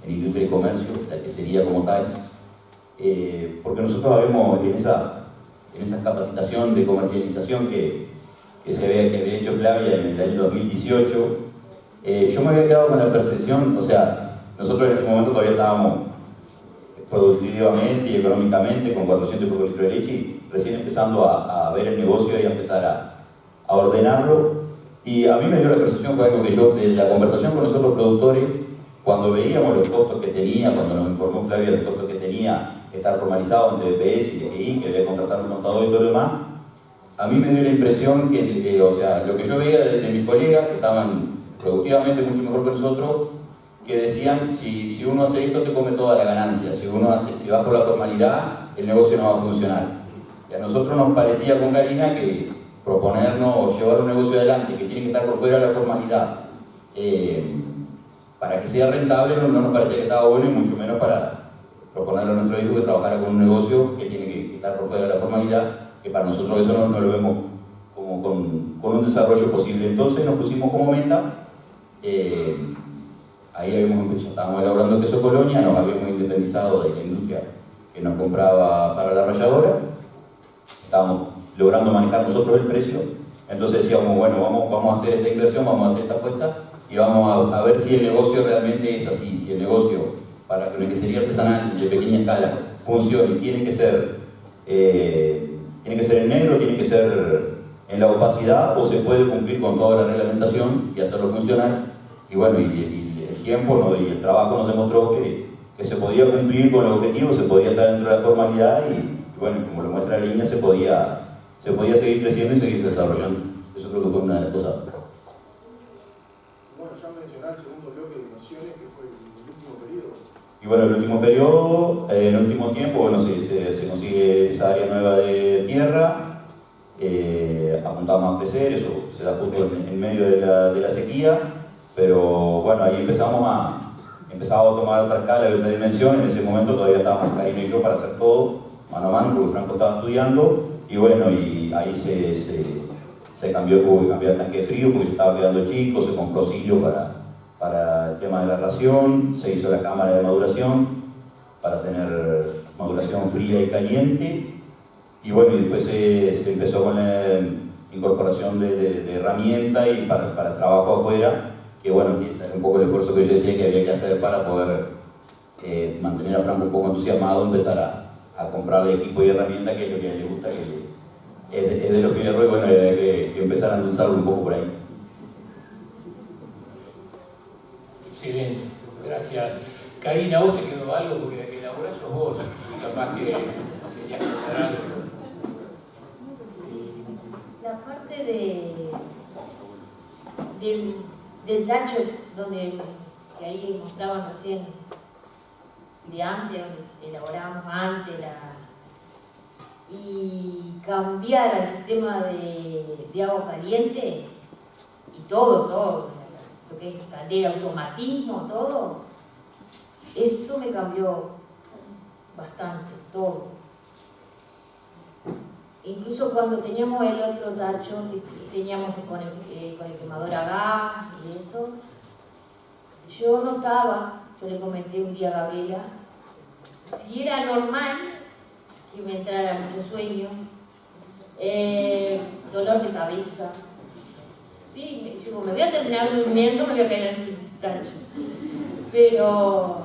en Industria y Comercio, la quesería como tal, porque nosotros habíamos en esa capacitación de comercialización que había hecho Flavia en el año 2018, yo me había quedado con la percepción, o sea, nosotros en ese momento todavía estábamos productivamente y económicamente con 400 por litro de leche y recién empezando a ver el negocio y a empezar a ordenarlo. Y a mí me dio la percepción, fue algo que yo, de la conversación con nosotros productores, cuando veíamos los costos que tenía, cuando nos informó Flavia los costos que tenía estar formalizado entre BPS y TGI, que debía contratar un contador y todo lo demás, a mí me dio la impresión que, o sea, lo que yo veía de mis colegas, que estaban productivamente mucho mejor que nosotros, que decían, si uno hace esto te come toda la ganancia, si vas por la formalidad, el negocio no va a funcionar. Y a nosotros nos parecía con Karina que proponernos llevar un negocio adelante que tiene que estar por fuera de la formalidad, para que sea rentable, no nos parecía que estaba bueno, y mucho menos para proponerle a nuestro hijo que trabajara con un negocio que tiene que estar por fuera de la formalidad, que para nosotros eso no lo vemos como con un desarrollo posible. Entonces nos pusimos como meta, ahí habíamos empezado, estábamos elaborando queso Colonia, nos habíamos independizado de la industria que nos compraba para la ralladora, estábamos logrando manejar nosotros el precio, entonces decíamos, bueno, vamos a hacer esta inversión, vamos a hacer esta apuesta y vamos a ver si el negocio realmente es así, si el negocio para una quesería artesanal de pequeña escala funcione, tiene que ser en negro, tiene que ser en la opacidad, o se puede cumplir con toda la reglamentación y hacerlo funcionar. Y bueno, y el tiempo y el trabajo nos demostró que se podía cumplir con el objetivo, se podía estar dentro de la formalidad y bueno, como lo muestra la línea, se podía seguir creciendo y seguir desarrollando. Eso creo que fue una de las cosas. Bueno, ya mencioné el segundo bloque de inversiones, que fue el último periodo. Y bueno, el último periodo, en el último tiempo, bueno, se consigue esa área nueva de tierra, apuntamos a crecer, eso se da justo en medio de la sequía, pero bueno, ahí empezamos a tomar otra escala y otra dimensión. En ese momento todavía estábamos Karina y yo para hacer todo mano a mano, porque Franco estaba estudiando, y bueno, y ahí se cambió, tuvo que cambiar el tanque de frío porque se estaba quedando chico, se compró sillo para el tema de la ración, se hizo la cámara de maduración para tener maduración fría y caliente, y bueno, y después se empezó con la incorporación de herramientas y para el trabajo afuera, que bueno, que es un poco el esfuerzo que yo decía que había que hacer para poder mantener a Franco un poco entusiasmado, empezar a comprarle equipo y herramientas, que es lo que a él le gusta, que es de los fierros, y bueno, que empezar a endulzarlo un poco por ahí. Excelente, gracias. Karina, ¿a vos te quedó algo? Porque la que elaborás sos vos, capaz que querías contar algo. La parte del tacho, que ahí mostraban recién, de antes, donde elaborábamos antes, y cambiar al sistema de agua caliente, y todo, lo que es caldera, automatismo, todo, eso me cambió bastante, todo. Incluso cuando teníamos el otro tacho, que teníamos con el quemador a gas y eso, yo notaba, yo le comenté un día a Gabriela, si era normal que me entrara mucho sueño, dolor de cabeza. Sí, yo me voy a terminar durmiendo, me voy a caer en el tacho. Pero,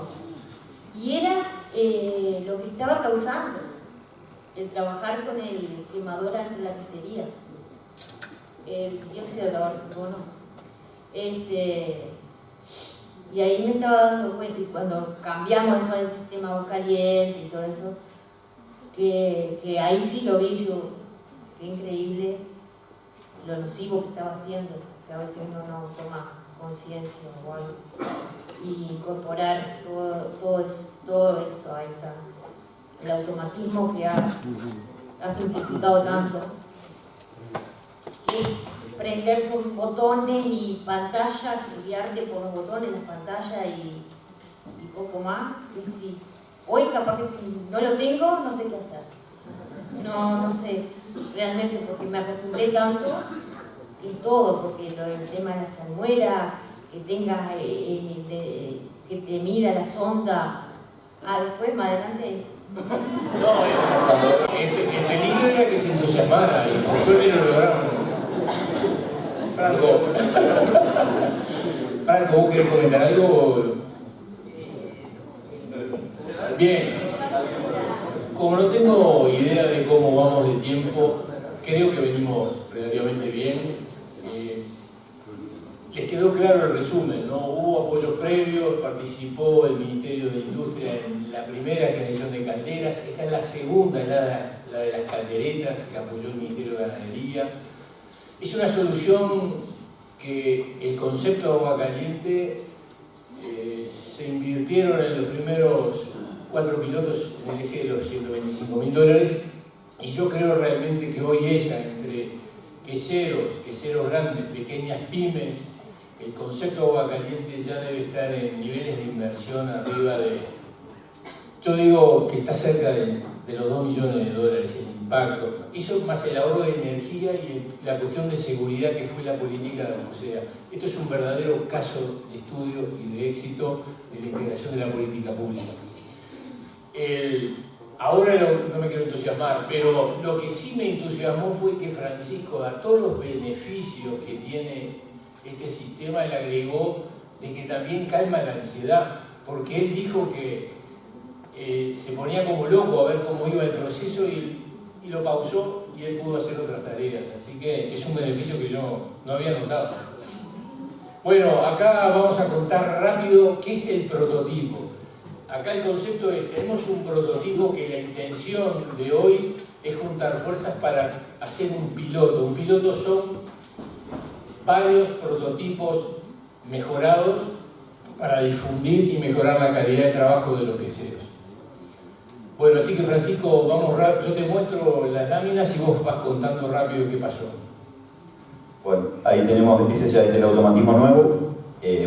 y era lo que estaba causando el trabajar con el quemador dentro de la quesería, el dióxido de carbono. Y ahí me estaba dando cuenta, y cuando cambiamos el sistema agua caliente y todo eso, que ahí sí lo vi yo, qué increíble lo nocivo que estaba haciendo, que a veces uno no toma conciencia o algo, y incorporar todo eso, ahí está. El automatismo que ha simplificado tanto, que prender sus botones y pantalla, guiarte por los botones, las pantallas y poco más. Y si hoy capaz que si no lo tengo, no sé qué hacer. No sé, realmente, porque me acostumbré tanto en todo, porque el tema de la salmuera, que tengas, que te mida la sonda, después más adelante. No, el peligro era que se entusiasmara, y por suerte lo lograron. Franco, ¿vos querés comentar algo? Bien, como no tengo idea de cómo vamos de tiempo, creo que venimos relativamente bien. quedó claro el resumen, ¿no? Hubo apoyos previos, participó el Ministerio de Industria en la primera generación de calderas, esta es la segunda, la de las calderetas que apoyó el Ministerio de Ganadería. Es una solución que el concepto de agua caliente se invirtieron en los primeros 4 pilotos en el eje de los $125.000 y yo creo realmente que hoy esa, entre queseros grandes, pequeñas pymes, el concepto de agua caliente ya debe estar en niveles de inversión arriba de, yo digo que está cerca de los $2 millones el impacto. Eso más el ahorro de energía y la cuestión de seguridad que fue la política de José. Esto es un verdadero caso de estudio y de éxito de la integración de la política pública. Ahora no me quiero entusiasmar, pero lo que sí me entusiasmó fue que Francisco, a todos los beneficios que tiene este sistema, le agregó de que también calma la ansiedad, porque él dijo que se ponía como loco a ver cómo iba el proceso y lo pausó y él pudo hacer otras tareas, así que es un beneficio que yo no había notado. Bueno, acá vamos a contar rápido qué es el prototipo. Acá el concepto es, tenemos un prototipo que la intención de hoy es juntar fuerzas para hacer un piloto. Un piloto son varios prototipos mejorados para difundir y mejorar la calidad de trabajo de los queseros. Bueno, así que Francisco, vamos yo te muestro las láminas y vos vas contando rápido qué pasó. Bueno, ahí tenemos, ese ya es el automatismo nuevo.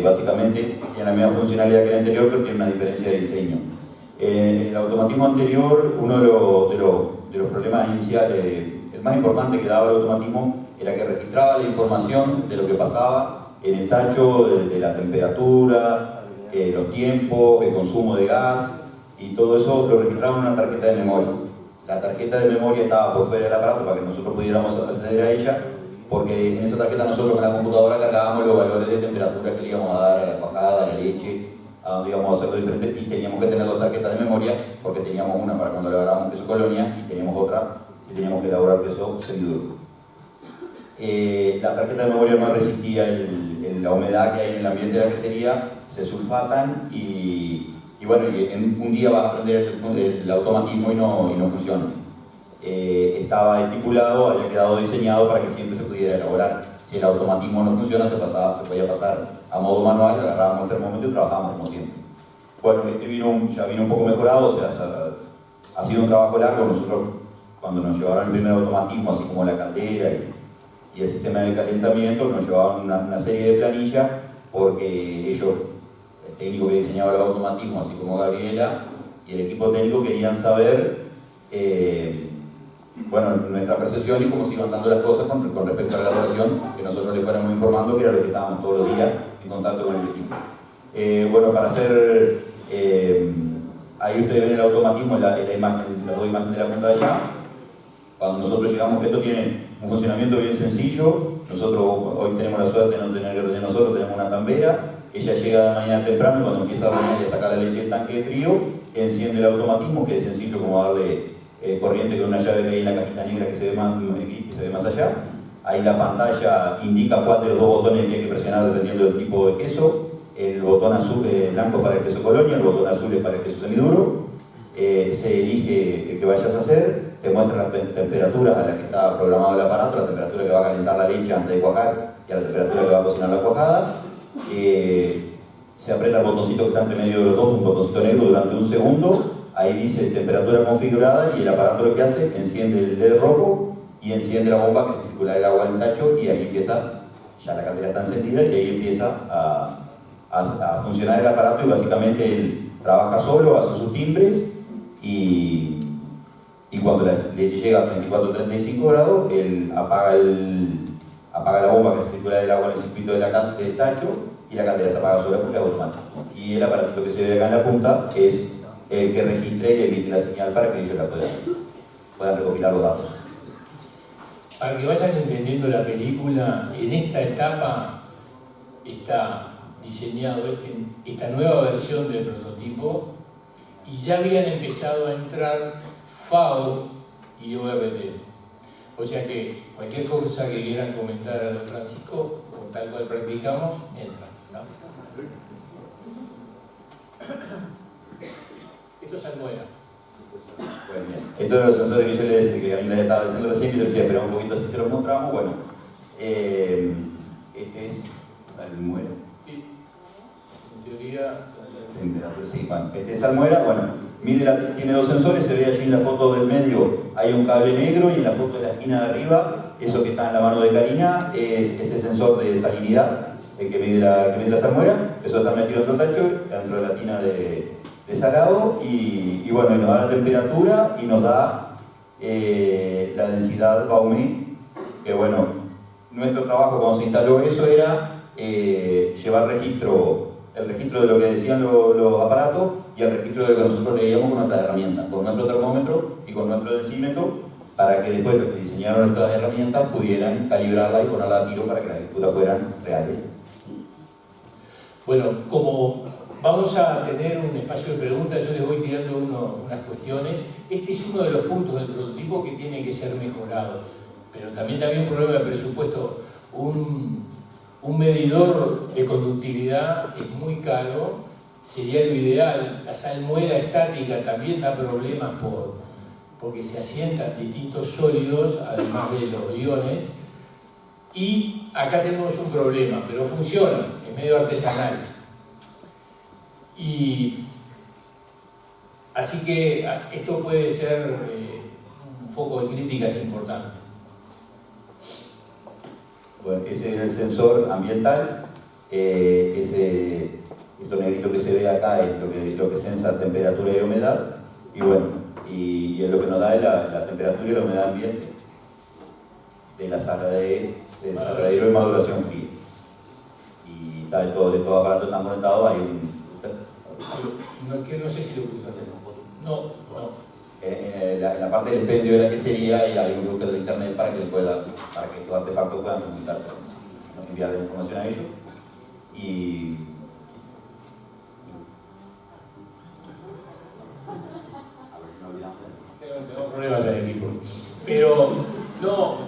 Básicamente tiene la misma funcionalidad que el anterior, pero tiene una diferencia de diseño. El automatismo anterior, uno de los problemas iniciales, el más importante que daba el automatismo, era que registraba la información de lo que pasaba en el tacho, de la temperatura, los tiempos, el consumo de gas, y todo eso lo registraba en una tarjeta de memoria. La tarjeta de memoria estaba por fuera del aparato para que nosotros pudiéramos acceder a ella, porque en esa tarjeta nosotros con la computadora cargábamos los valores de temperatura que le íbamos a dar a la cuajada, a la leche, a donde íbamos a hacerlo diferente, y teníamos que tener dos tarjetas de memoria, porque teníamos una para cuando elaborábamos queso colonia y teníamos otra si teníamos que elaborar queso semiduro. La tarjeta de memoria no resistía la humedad que hay en el ambiente de la quesería, se sulfatan y bueno, un día va a prender el automatismo y no funciona. Estaba estipulado, había quedado diseñado para que siempre se pudiera elaborar. Si el automatismo no funciona, se podía pasar a modo manual, agarrábamos el termómetro y trabajábamos como siempre. Bueno, este ya vino un poco mejorado, o sea, ha sido un trabajo largo. Nosotros, cuando nos llevaron el primer automatismo, así como la caldera y el sistema de calentamiento, nos llevaban una serie de planillas, porque ellos, el técnico que diseñaba el automatismo, así como Gabriela, y el equipo técnico querían saber bueno, nuestra percepción y cómo se iban dando las cosas con respecto a la elaboración, que nosotros les fuéramos informando, que era lo que estábamos todos los días en contacto con el equipo. Bueno, para hacer, ahí ustedes ven el automatismo, la imagen, las dos imágenes de la pantalla. Cuando nosotros llegamos, esto tiene un funcionamiento bien sencillo. Nosotros hoy tenemos la suerte de no tener que ordenar nosotros, tenemos una tambera. Ella llega de mañana temprano y cuando empieza a ordenar y a sacar la leche del tanque de frío, enciende el automatismo, que es sencillo como darle corriente con una llave que hay en la cajita negra que se ve más allá. Ahí la pantalla indica cuál de los dos botones que hay que presionar dependiendo del tipo de queso. El botón azul blanco para el queso colonia, el botón azul es para el queso semiduro. Se elige el que vayas a hacer, te muestra las temperaturas a las que está programado el aparato, la temperatura que va a calentar la leche antes de cuajar y a la temperatura que va a cocinar la cuajada. Se aprieta el botoncito que está entre medio de los dos, un botoncito negro, durante un segundo. Ahí dice temperatura configurada y el aparato lo que hace, enciende el LED rojo y enciende la bomba que se circula el agua en el tacho, y ahí empieza, ya la caldera está encendida y ahí empieza a funcionar el aparato, y básicamente él trabaja solo, hace sus timbres y cuando la leche llega a 34-35 grados, él apaga la bomba que se circula el agua en el circuito del tacho y la caldera se apaga sola porque es automático. Y el aparatito que se ve acá en la punta es el que registre y emite la señal para que ellos la puedan recopilar los datos. Para que vayan entendiendo la película, en esta etapa está diseñado esta nueva versión del prototipo, y ya habían empezado a entrar FAO y ORT. O sea que cualquier cosa que quieran comentar a don Francisco, tal cual practicamos, entra, ¿no? Esto es almohada. Bueno, bien. Estos son los sensores que yo les decía, que a mí les estaba diciendo recién, que yo decía, espera un poquito así se los mostramos. Bueno, este es almuera. Sí, en teoría. Temperatura, sí, bueno, este es almuera, bueno, tiene dos sensores, se ve allí en la foto del medio, hay un cable negro y en la foto de la esquina de arriba, eso que está en la mano de Karina, es ese sensor de salinidad que mide la salmuera, eso está metido dentro del tacho, dentro de la tina de salado y bueno, nos da la temperatura y nos da la densidad Baumé, que bueno, nuestro trabajo cuando se instaló eso era llevar el registro de lo que decían los aparatos y el registro de lo que nosotros leíamos con nuestras herramientas, con nuestro termómetro y con nuestro densímetro, para que después los que diseñaron estas herramientas pudieran calibrarla y ponerla a tiro para que las lecturas fueran reales. Bueno, como vamos a tener un espacio de preguntas, yo les voy tirando unas cuestiones. Este es uno de los puntos del prototipo que tiene que ser mejorado, pero también un problema de presupuesto. Un medidor de conductividad es muy caro, sería lo ideal. La salmuera estática también da problemas porque se asientan distintos sólidos, además de los iones. Y acá tenemos un problema, pero funciona, es medio artesanal. Y así que esto puede ser un foco de críticas importante. Bueno, ese es el sensor ambiental, esto negrito que se ve acá es lo que sensa temperatura y humedad, y bueno, y es lo que nos da es la temperatura y la humedad ambiente de la sala de saladero de maduración fría. Y está de todo aparato están conectados, hay un... No sé si lo puse. No. En la parte del expendio de la quesería hay un router de internet para que estos artefactos puedan comunicarse, enviar la información a ellos. Y tengo problemas en el equipo. Pero no,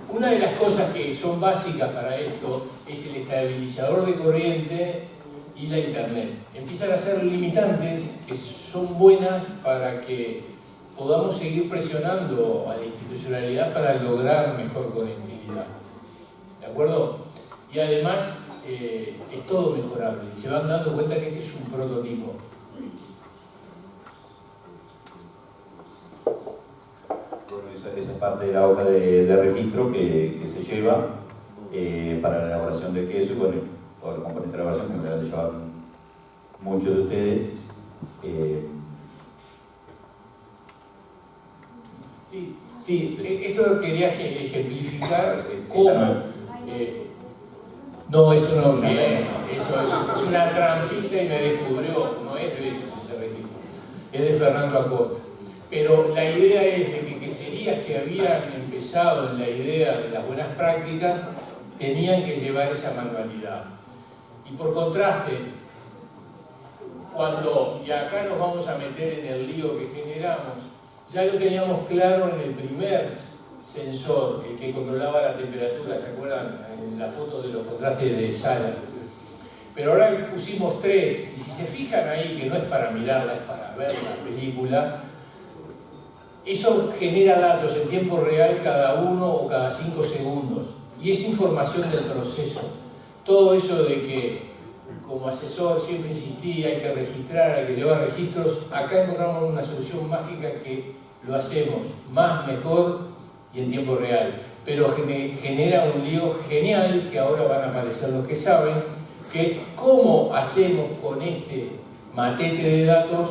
una de las cosas que son básicas para esto es el estabilizador de corriente y la internet. Empiezan a ser limitantes que son buenas para que podamos seguir presionando a la institucionalidad para lograr mejor conectividad. ¿De acuerdo? Y además es todo mejorable. Se van dando cuenta que este es un prototipo. bueno, esa es parte de la hoja de registro que se lleva para la elaboración del queso y bueno, todos los componentes de elaboración que me van a llevar muchos de ustedes. Sí, esto quería ejemplificar cómo... no, eso no, bien, eso es una trampita y me descubrió, no es de ese registro, es de Fernando Acosta. Pero la idea es de que queserías que habían empezado en la idea de las buenas prácticas tenían que llevar esa manualidad. Y por contraste, y acá nos vamos a meter en el lío que generamos, ya lo teníamos claro en el primer sensor, el que controlaba la temperatura, ¿se acuerdan? En la foto de los contrastes de salas. Pero ahora pusimos 3, y si se fijan ahí, que no es para mirarla, es para ver la película, eso genera datos en tiempo real cada 1 o cada 5 segundos, y es información del proceso. Todo eso de que, como asesor siempre insistí, hay que registrar, hay que llevar registros, acá encontramos una solución mágica que lo hacemos más, mejor y en tiempo real. Pero genera un lío genial, que ahora van a aparecer los que saben, que es cómo hacemos con este matete de datos,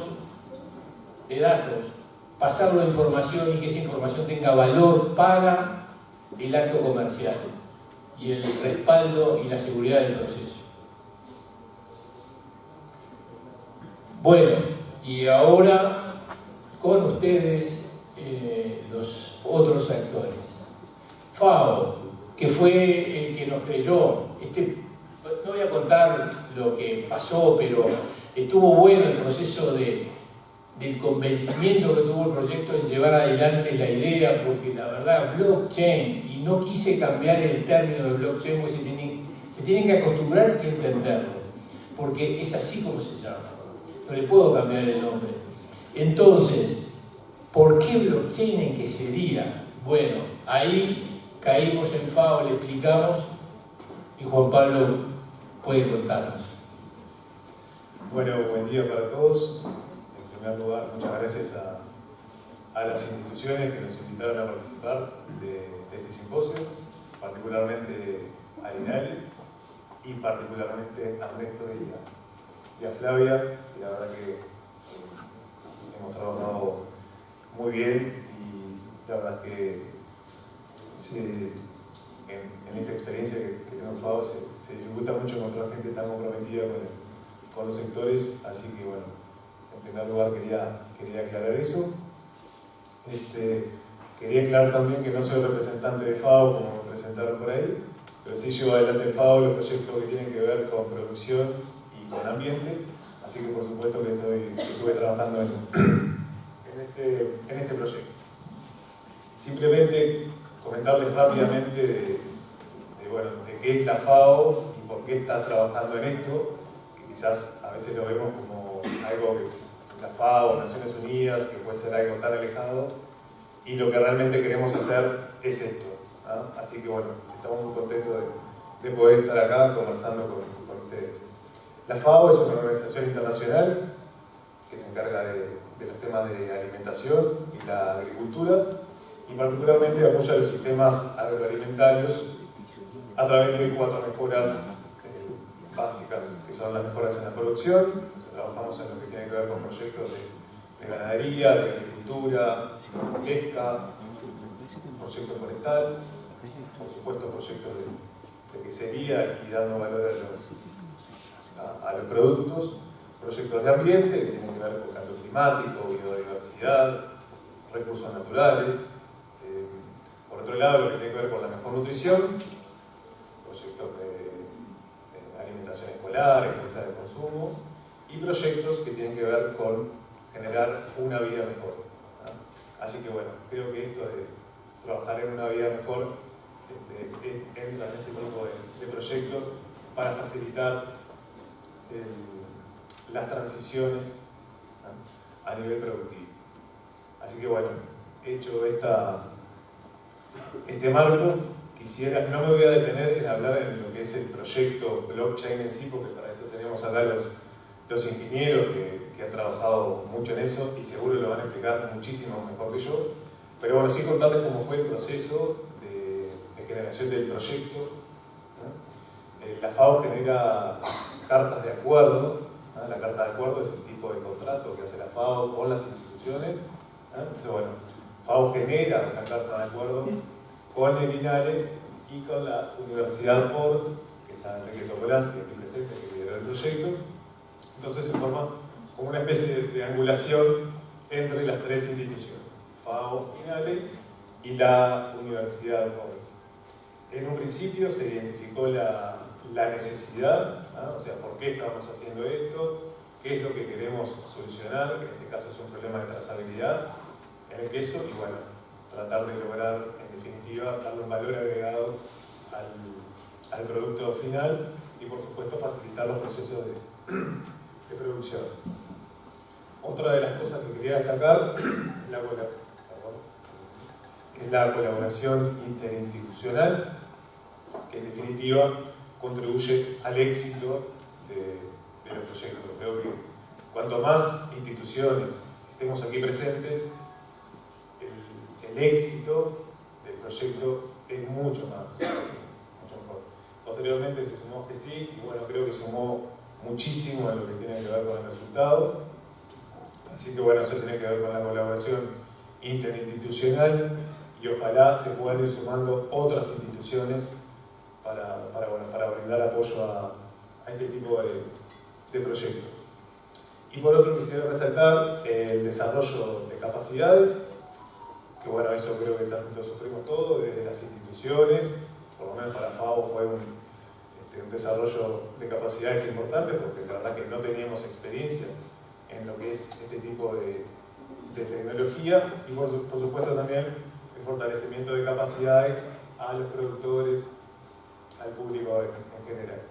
pasarlo a información y que esa información tenga valor para el acto comercial y el respaldo y la seguridad del proceso. Bueno, y ahora con ustedes los otros actores. FAO, que fue el que nos creyó. No voy a contar lo que pasó, pero estuvo bueno el proceso del convencimiento que tuvo el proyecto en llevar adelante la idea, porque la verdad, blockchain, y no quise cambiar el término de blockchain porque se tienen que acostumbrar y entenderlo, porque es así como se llama, no le puedo cambiar el nombre. Entonces, ¿por qué blockchain? ¿En qué sería? Bueno, ahí caímos en FAO, le explicamos y Juan Pablo puede contarnos. Bueno, buen día para todos. En primer lugar, muchas gracias a las instituciones que nos invitaron a participar de este simposio, particularmente a INALE y particularmente a Ernesto y a Flavia, y la verdad que hemos trabajado muy bien y la verdad que en esta experiencia que tengo en FAO se dificulta mucho encontrar gente tan comprometida con los sectores, así que bueno, en primer lugar quería aclarar eso. Quería aclarar también que no soy representante de FAO como me presentaron por ahí, pero sí llevo adelante en FAO los proyectos que tienen que ver con producción y con ambiente, así que por supuesto que estuve trabajando en este proyecto. Simplemente comentarles rápidamente de qué es la FAO y por qué está trabajando en esto, que quizás a veces lo vemos como algo que la FAO, Naciones Unidas, que puede ser algo tan alejado, y lo que realmente queremos hacer es esto, ¿no? Así que bueno, estamos muy contentos de poder estar acá conversando con ustedes. La FAO es una organización internacional que se encarga de los temas de alimentación y la agricultura, y particularmente apoya los sistemas agroalimentarios a través de 4 mejoras básicas, que son las mejoras en la producción. Entonces, trabajamos en lo que tiene que ver con proyectos de ganadería, de agricultura, pesca, proyecto forestal, por supuesto proyectos de quesería y dando valor a los productos, proyectos de ambiente que tienen que ver con cambio climático, biodiversidad, recursos naturales. Por otro lado, lo que tiene que ver con la mejor nutrición, proyectos de alimentación escolar, encuesta de consumo, y proyectos que tienen que ver con generar una vida mejor, ¿no? Así que bueno, creo que esto de trabajar en una vida mejor entra en este tipo de proyectos para facilitar las transiciones, ¿no?, a nivel productivo. Así que bueno, hecho este marco, no me voy a detener en hablar en lo que es el proyecto blockchain en sí, porque para eso tenemos acá los ingenieros que han trabajado mucho en eso y seguro lo van a explicar muchísimo mejor que yo. Pero bueno, sí contarles cómo fue el proceso de generación del proyecto, ¿no? La FAO genera cartas de acuerdo, ¿no? La carta de acuerdo es el tipo de contrato que hace la FAO con las instituciones, ¿no? Entonces bueno, FAO genera una carta de acuerdo con el INALE y con la Universidad Port, que está Enrique Topolansky, aquí presente, que lideró el proyecto. Entonces se forma como una especie de triangulación entre las 3 instituciones, FAO, INALE y la Universidad Port. En un principio se identificó la necesidad, ¿no? O sea, ¿por qué estamos haciendo esto? ¿Qué es lo que queremos solucionar? Que en este caso es un problema de trazabilidad en el queso, y bueno, tratar de lograr, en definitiva, darle un valor agregado al producto final y, por supuesto, facilitar los procesos de producción. Otra de las cosas que quería destacar es la colaboración interinstitucional, que en definitiva contribuye al éxito de los proyectos. Creo que cuanto más instituciones estemos aquí presentes, el éxito del proyecto es mucho mejor. Posteriormente se sumó que sí, y bueno, creo que sumó muchísimo en lo que tiene que ver con el resultado. Así que bueno, eso tiene que ver con la colaboración interinstitucional y ojalá se puedan ir sumando otras instituciones para brindar apoyo a este tipo de proyectos. Y por otro, quisiera resaltar el desarrollo de capacidades, que bueno, eso creo que lo sufrimos todos desde las instituciones, por lo menos para FAO fue un desarrollo de capacidades importante, porque la verdad que no teníamos experiencia en lo que es este tipo de tecnología, y por supuesto también el fortalecimiento de capacidades a los productores, al público en en general.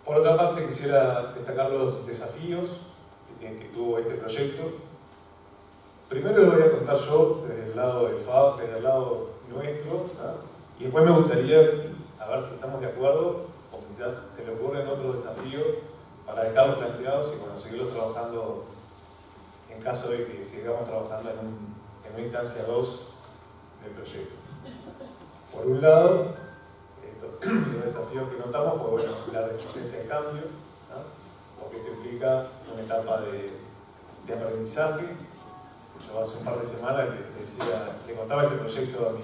Por otra parte, quisiera destacar los desafíos que tuvo este proyecto. Primero lo voy a contar yo desde el lado del FAO, desde el lado nuestro, ¿no? Y después me gustaría, a ver si estamos de acuerdo, o quizás se le ocurren otros desafíos para dejarlos planteados y bueno, seguirlos trabajando en caso de que sigamos trabajando en una instancia 2 del proyecto. Por un lado, los desafíos que notamos fue bueno, la resistencia al cambio, ¿no? Porque esto implica una etapa de aprendizaje. Yo hace un par de semanas le contaba este proyecto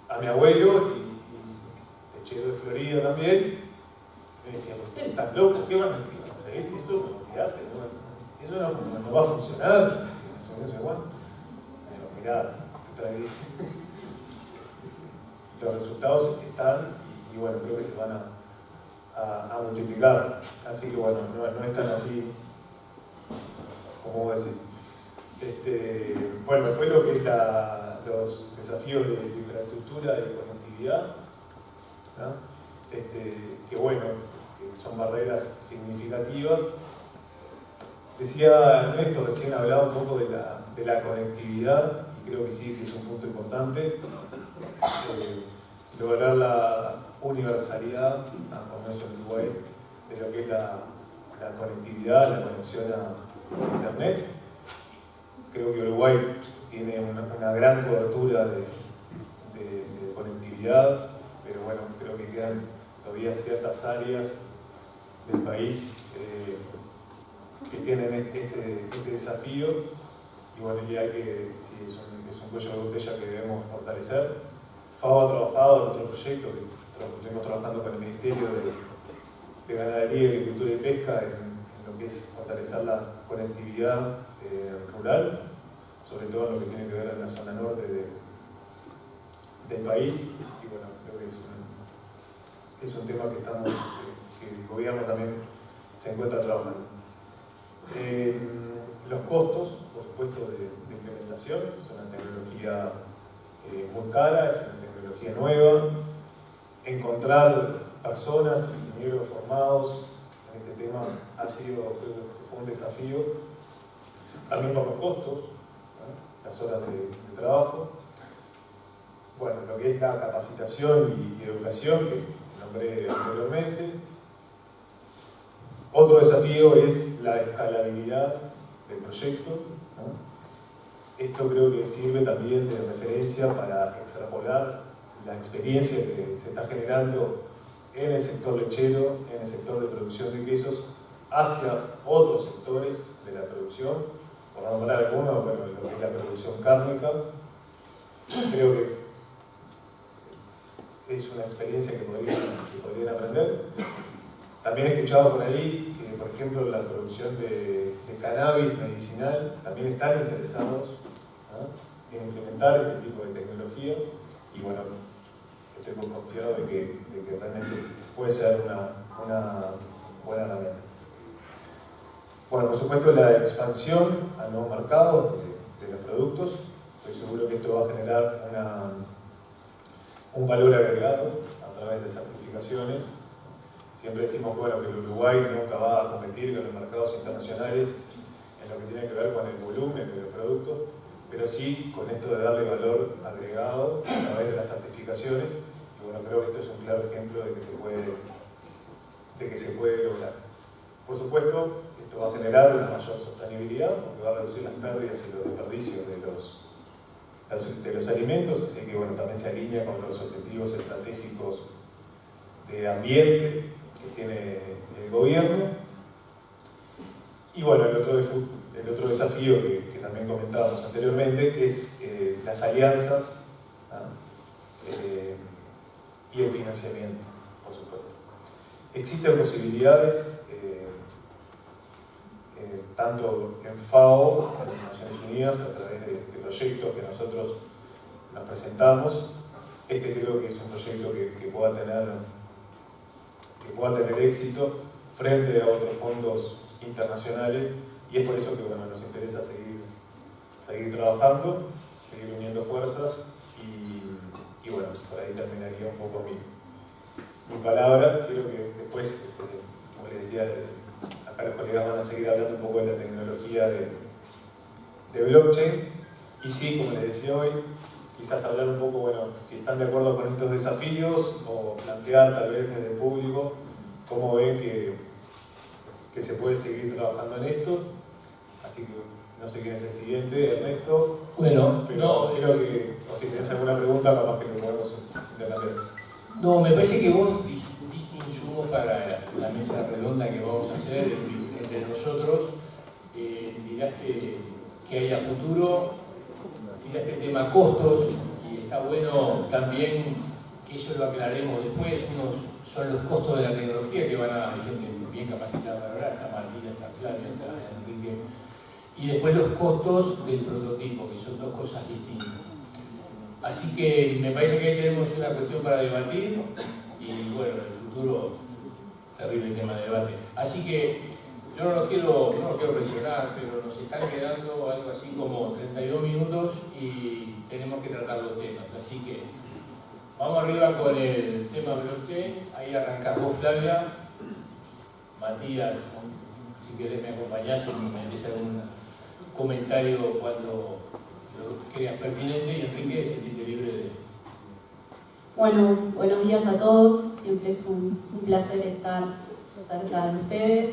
a mi abuelo y techero de Florida también. Me decía, ¿usted está loco? ¿Qué van a hacer? Eso no va a funcionar. No sé cuánto. Pero mirá, te trae. Los resultados están y bueno, creo que se van a multiplicar. Así que bueno, no es tan así como voy a decir. Bueno, después lo que es los desafíos de infraestructura y conectividad, ¿no? Que bueno, que son barreras significativas. Decía Néstor, recién hablaba un poco de la conectividad, y creo que sí, que es un punto importante. Lograr la universalidad, como es en Uruguay, de lo que es la conectividad, la conexión a Internet. Creo que Uruguay tiene una gran cobertura de conectividad, pero bueno, creo que quedan todavía ciertas áreas del país que tienen este desafío, y bueno, ya que sí, es un cuello de botella que debemos fortalecer. FAO ha trabajado en otro proyecto que estuvimos trabajando con el Ministerio de Ganadería, Agricultura y Pesca en lo que es fortalecer la conectividad rural, sobre todo en lo que tiene que ver en la zona norte del país. Y bueno, creo que es un tema que el gobierno también se encuentra trabajando. Los costos, por supuesto, de implementación, es una tecnología muy cara, es una tecnología nueva. Encontrar personas, ingenieros formados en este tema fue un desafío, también por los costos, ¿no? Las horas de trabajo. Bueno, lo que es la capacitación y educación, que nombré anteriormente. Otro desafío es la escalabilidad del proyecto, ¿no? Esto creo que sirve también de referencia para extrapolar la experiencia que se está generando en el sector lechero, en el sector de producción de quesos, hacia otros sectores de la producción. Por nombrar algunos, bueno, lo que es la producción cárnica. Creo que es una experiencia que podrían aprender. También he escuchado por ahí que, por ejemplo, la producción de cannabis medicinal también están interesados, ¿no?, en implementar este tipo de tecnología, y bueno, estoy muy confiado de que realmente puede ser una buena herramienta. Bueno, por supuesto, la expansión a nuevos mercados de los productos. Estoy seguro que esto va a generar un valor agregado a través de certificaciones. Siempre decimos, bueno, que el Uruguay nunca va a competir con los mercados internacionales en lo que tiene que ver con el volumen de los productos, pero sí con esto de darle valor agregado a través de las certificaciones. Y bueno, creo que esto es un claro ejemplo de que se puede lograr. Por supuesto, esto va a generar una mayor sostenibilidad, porque va a reducir las pérdidas y los desperdicios de los alimentos, así que bueno, también se alinea con los objetivos estratégicos de ambiente que tiene el gobierno. Y bueno, el otro desafío que también comentábamos anteriormente es las alianzas, ¿no?, y el financiamiento, por supuesto. Existen posibilidades, tanto en FAO, en las Naciones Unidas, a través de proyectos que nosotros nos presentamos. Creo que es un proyecto que pueda tener éxito frente a otros fondos internacionales, y es por eso que bueno, nos interesa seguir trabajando, seguir uniendo fuerzas, y bueno, por ahí terminaría un poco mi palabra. Quiero que después, como les decía, acá los colegas van a seguir hablando un poco de la tecnología de blockchain. Y sí, como les decía hoy, quizás hablar un poco, bueno, si están de acuerdo con estos desafíos o plantear tal vez desde el público cómo ven que se puede seguir trabajando en esto. Así que no sé quién es el siguiente, Ernesto. Bueno, pero no, creo que, o si tenés alguna pregunta, capaz que lo podemos debatir. no, me parece que vos diste insumos para la mesa redonda que vamos a hacer entre nosotros. Tiraste que haya futuro, tiraste el tema costos, y está bueno también que eso lo aclaremos después. Unos son los costos de la tecnología, que van a, hay gente bien capacitada para hablar, está Martina, está Flavia, está Enrique, y después los costos del prototipo, que son dos cosas distintas. Así que me parece que ahí tenemos una cuestión para debatir, y bueno, en el futuro, terrible tema de debate. Así que yo no lo quiero presionar, pero nos están quedando algo así como 32 minutos y tenemos que tratar los temas. Así que vamos arriba con el tema blockchain. Ahí arrancás vos, Flavia. Matías, si querés me acompañás y me metes algún comentario cuando lo creas pertinente, y Enrique, sentite libre de... Bueno, buenos días a todos. Siempre es un placer estar cerca de ustedes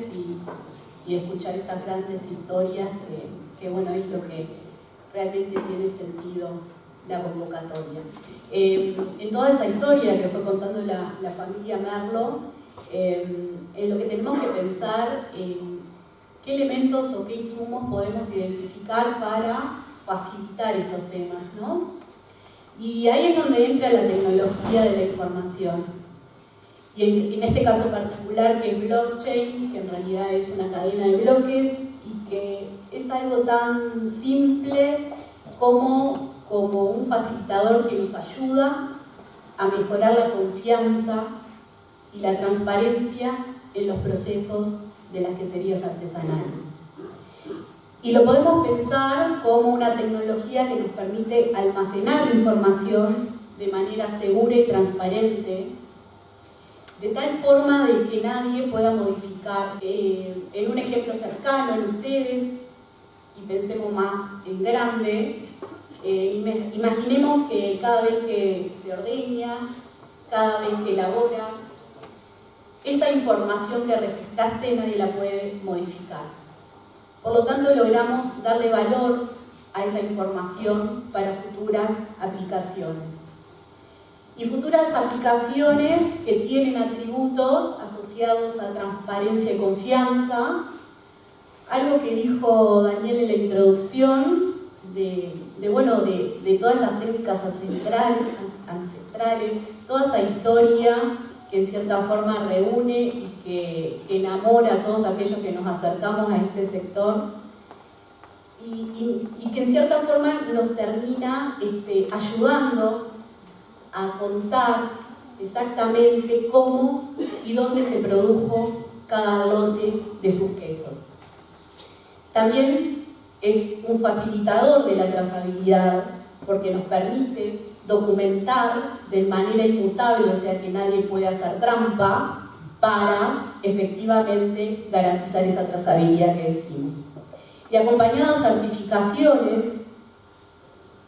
y escuchar estas grandes historias que bueno, es lo que realmente tiene sentido la convocatoria. En toda esa historia que fue contando la familia Merlo, en lo que tenemos que pensar qué elementos o qué insumos podemos identificar para facilitar estos temas, ¿no? Y ahí es donde entra la tecnología de la información. Y en este caso particular, que es blockchain, que en realidad es una cadena de bloques y que es algo tan simple como un facilitador que nos ayuda a mejorar la confianza y la transparencia en los procesos de las queserías artesanales. Y lo podemos pensar como una tecnología que nos permite almacenar la información de manera segura y transparente, de tal forma de que nadie pueda modificar. En un ejemplo cercano en ustedes, y pensemos más en grande, imaginemos que cada vez que se ordeña, cada vez que elaboras, esa información que registraste nadie la puede modificar. Por lo tanto, logramos darle valor a esa información para futuras aplicaciones. Y futuras aplicaciones que tienen atributos asociados a transparencia y confianza. Algo que dijo Daniel en la introducción de todas esas técnicas ancestrales, toda esa historia que en cierta forma reúne y que enamora a todos aquellos que nos acercamos a este sector y que en cierta forma nos termina ayudando a contar exactamente cómo y dónde se produjo cada lote de sus quesos. También es un facilitador de la trazabilidad porque nos permite documentar de manera inmutable, o sea que nadie puede hacer trampa para efectivamente garantizar esa trazabilidad que decimos. Y acompañadas certificaciones,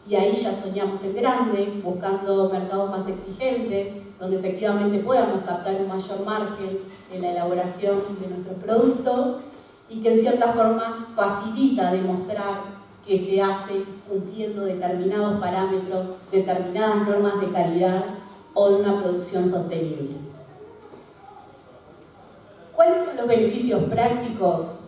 y ahí ya soñamos en grande, buscando mercados más exigentes, donde efectivamente podamos captar un mayor margen en la elaboración de nuestros productos y que en cierta forma facilita demostrar que se hace cumpliendo determinados parámetros, determinadas normas de calidad o de una producción sostenible. ¿Cuáles son los beneficios prácticos?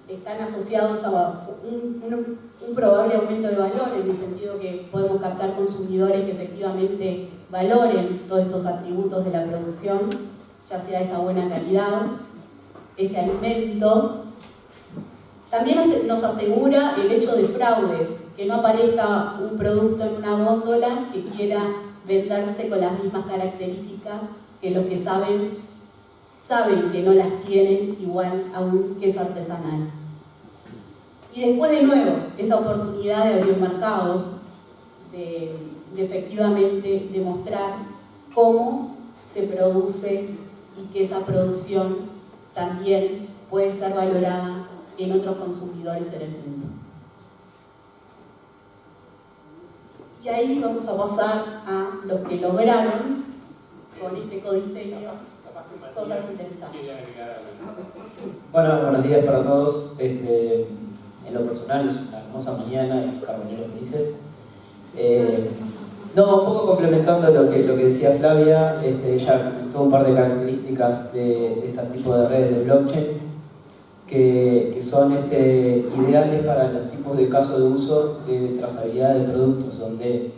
Están asociados a un probable aumento de valor, en el sentido que podemos captar consumidores que efectivamente valoren todos estos atributos de la producción, ya sea esa buena calidad, ese alimento. También nos asegura el hecho de fraudes, que no aparezca un producto en una góndola que quiera venderse con las mismas características que los que saben que no las tienen igual a un queso artesanal. Y después de nuevo, esa oportunidad de abrir mercados, de efectivamente demostrar cómo se produce y que esa producción también puede ser valorada en otros consumidores en el mundo. Y ahí vamos a pasar a los que lograron con este codiseño cosas interesantes. Bueno, buenos días para todos. En lo personal es una hermosa mañana, carboneros felices. Un poco complementando lo que decía Flavia, ella comentó un par de características de este tipo de redes de blockchain que son ideales para los tipos de casos de uso de trazabilidad de productos, donde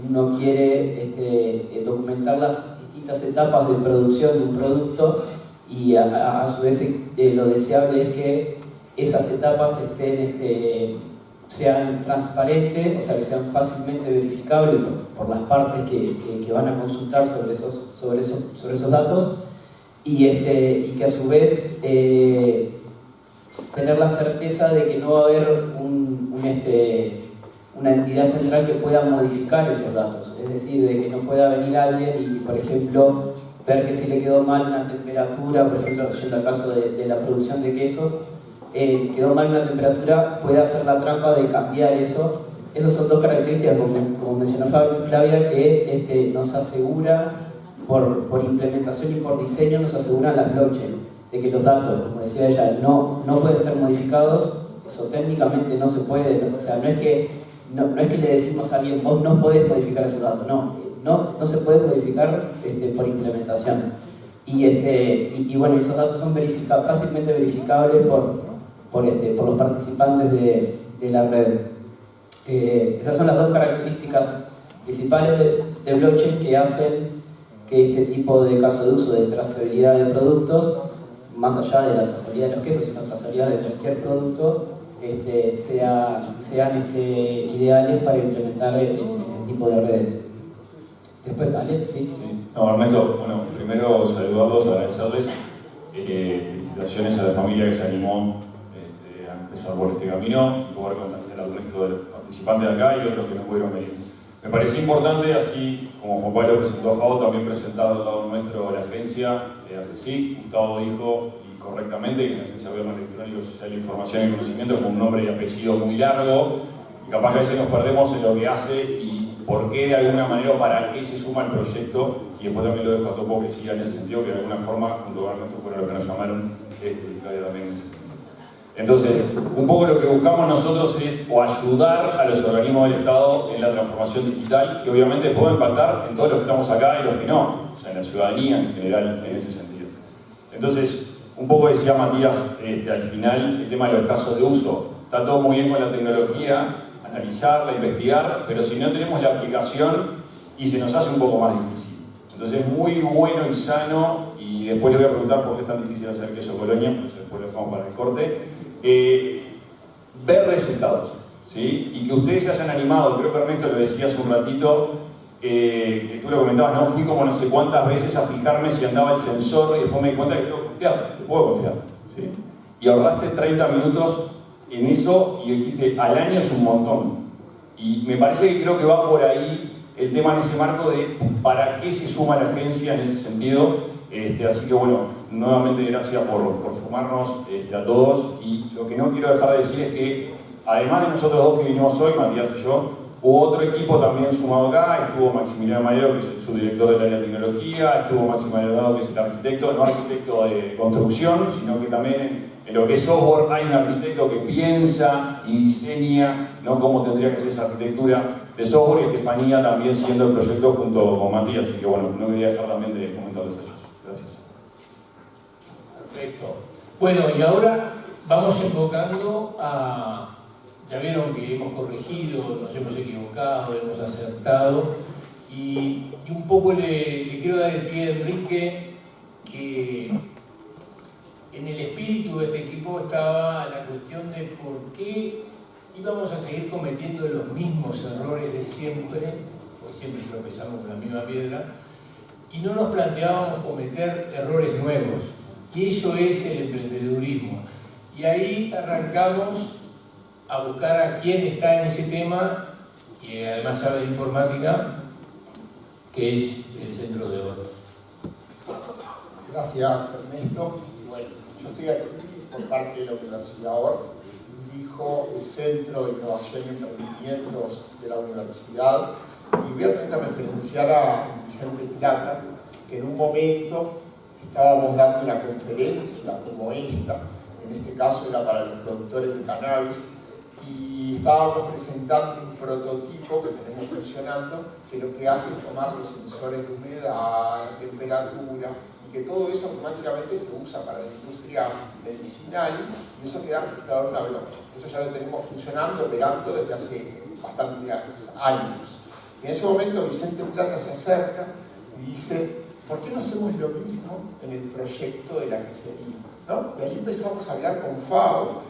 uno quiere documentar las distintas etapas de producción de un producto y a su vez lo deseable es que esas etapas sean transparentes, o sea, que sean fácilmente verificables por las partes que van a consultar sobre esos datos y que a su vez tener la certeza de que no va a haber una entidad central que pueda modificar esos datos, es decir, de que no pueda venir alguien y, por ejemplo, ver que si le quedó mal una temperatura, por ejemplo, yendo al caso de la producción de quesos, quedó mal una temperatura, puede hacer la trampa de cambiar eso. Esas son dos características, como mencionó Flavia, que nos asegura, por implementación y por diseño, nos aseguran las blockchain, de que los datos, como decía ella, no pueden ser modificados. Eso técnicamente no se puede, o sea, no es que le decimos a alguien, vos no podés modificar esos datos, no se puede modificar por implementación. Y bueno, esos datos son fácilmente verificables por los participantes de la red. Esas son las dos características principales de blockchain que hacen que este tipo de caso de uso de trazabilidad de productos, más allá de la trazabilidad de los quesos, sino trazabilidad de cualquier producto, sean ideales para implementar este tipo de redes. Después, ¿vale? ¿Sí? No, Ernesto, bueno, primero saludarlos, agradecerles. Felicitaciones a la familia que se animó a empezar por este camino y poder contactar al resto de los participantes de acá y otros que no pudieron venir. Me parecía importante, así como Juan Pablo presentó a FAO, también presentar al lado nuestro la agencia AGESIC. Gustavo dijo, y correctamente, que es la Agencia de Gobierno Electrónico, Social, Información y Conocimiento, con un nombre y apellido muy largo, y capaz que a veces nos perdemos en lo que hace y por qué de alguna manera o para qué se suma el proyecto, y después también lo dejo a Topo que siga en ese sentido, que de alguna forma, junto a Ernesto, fueron lo que nos llamaron, y Claudia también en ese sentido. Entonces, un poco lo que buscamos nosotros es o ayudar a los organismos del Estado en la transformación digital, que obviamente puede impactar en todos los que estamos acá y los que no, o sea, en la ciudadanía en general, en ese sentido. Entonces, un poco decía Matías al final, el tema de los casos de uso. Está todo muy bien con la tecnología, analizarla, investigar, pero si no tenemos la aplicación y se nos hace un poco más difícil. Entonces es muy bueno y sano, y después les voy a preguntar por qué es tan difícil hacer queso Colonia, pero después lo dejamos para el corte, ver resultados, ¿sí? Y que ustedes se hayan animado, creo que Ernesto lo decía hace un ratito, que tú lo comentabas, no fui como no sé cuántas veces a fijarme si andaba el sensor y después me di cuenta que tengo que confiar, te puedo confiar, ¿sí? Y ahorraste 30 minutos en eso y dijiste, al año es un montón. Y me parece que creo que va por ahí el tema en ese marco de para qué se suma la agencia en ese sentido. Así que bueno, nuevamente gracias por sumarnos a todos. Y lo que no quiero dejar de decir es que además de nosotros dos que vinimos hoy, Matías y yo, hubo otro equipo también sumado acá. Estuvo Maximiliano Mayero, que es el subdirector del área de tecnología, estuvo Maximiliano Delgado, que es el arquitecto, no arquitecto de construcción, sino que también en lo que es software hay un arquitecto que piensa y diseña, no cómo tendría que ser esa arquitectura de software, y Estefanía también siendo el proyecto junto con Matías. Así que bueno, no quería dejar también de comentarles a ellos. Gracias. Perfecto. Bueno, y ahora vamos enfocando a... Ya vieron que hemos corregido, nos hemos equivocado, hemos acertado, y un poco le quiero dar el pie a Enrique, que en el espíritu de este equipo estaba la cuestión de por qué íbamos a seguir cometiendo los mismos errores de siempre, porque siempre tropezamos con la misma piedra, y no nos planteábamos cometer errores nuevos. Y eso es el emprendedurismo. Y ahí arrancamos a buscar a quién está en ese tema, y además sabe de informática, que es el Centro de Gracias, Ernesto. Bueno, yo estoy aquí por parte de la Universidad OR, dirijo el Centro de Innovación y Emprendimientos de la Universidad y voy a tratar de referenciar a Vicente Plata, que en un momento estábamos dando una conferencia como esta, en este caso era para los productores de cannabis, y estábamos presentando un prototipo que tenemos funcionando, que lo que hace es tomar los sensores de humedad, temperatura, y que todo eso automáticamente se usa para la industria medicinal, y eso queda registrado en una blockchain. Eso ya lo tenemos funcionando, operando desde hace bastantes años. Y en ese momento Vicente Plata se acerca y dice: ¿por qué no hacemos lo mismo en el proyecto de la quesería? ¿No? Y ahí empezamos a hablar con FAO,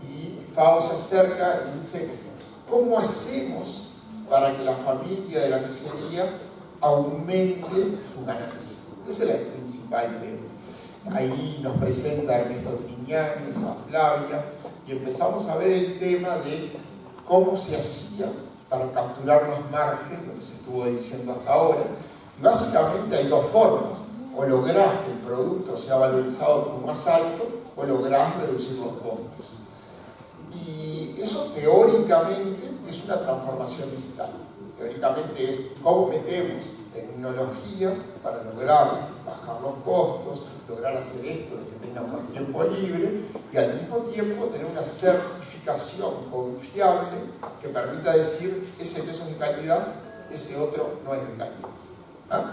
y FAO se acerca y dice: ¿cómo hacemos para que la familia de la quesería aumente sus ganancias? Ese es el principal tema. Ahí nos presenta Ernesto Triñanes, a Flavia, y empezamos a ver el tema de cómo se hacía para capturar los márgenes, lo que se estuvo diciendo hasta ahora. Y básicamente hay dos formas: o lográs que el producto sea valorizado como más alto, o lográs reducir los costos. Y eso teóricamente es una transformación digital. Teóricamente es cómo metemos tecnología para lograr bajar los costos, lograr hacer esto de que tengan más tiempo libre y al mismo tiempo tener una certificación confiable que permita decir: ese queso es de calidad, ese otro no es de calidad. ¿Ah?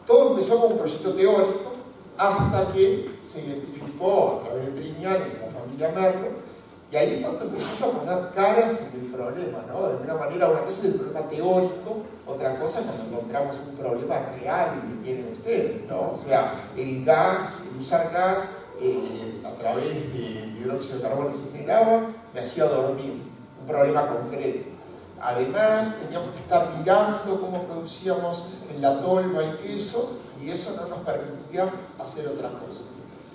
Todo empezó como un proyecto teórico hasta que se identificó a través de Triñanes, la familia Merlo, y ahí es cuando empezamos a poner caras en el problema, ¿no? De alguna manera, una cosa es el problema teórico, otra cosa es cuando encontramos un problema real que tienen ustedes, ¿no? O sea, el gas, el usar gas a través de dióxido de carbono que se generaba, me hacía dormir, un problema concreto. Además, teníamos que estar mirando cómo producíamos en la tolva el queso, y eso no nos permitía hacer otra cosa.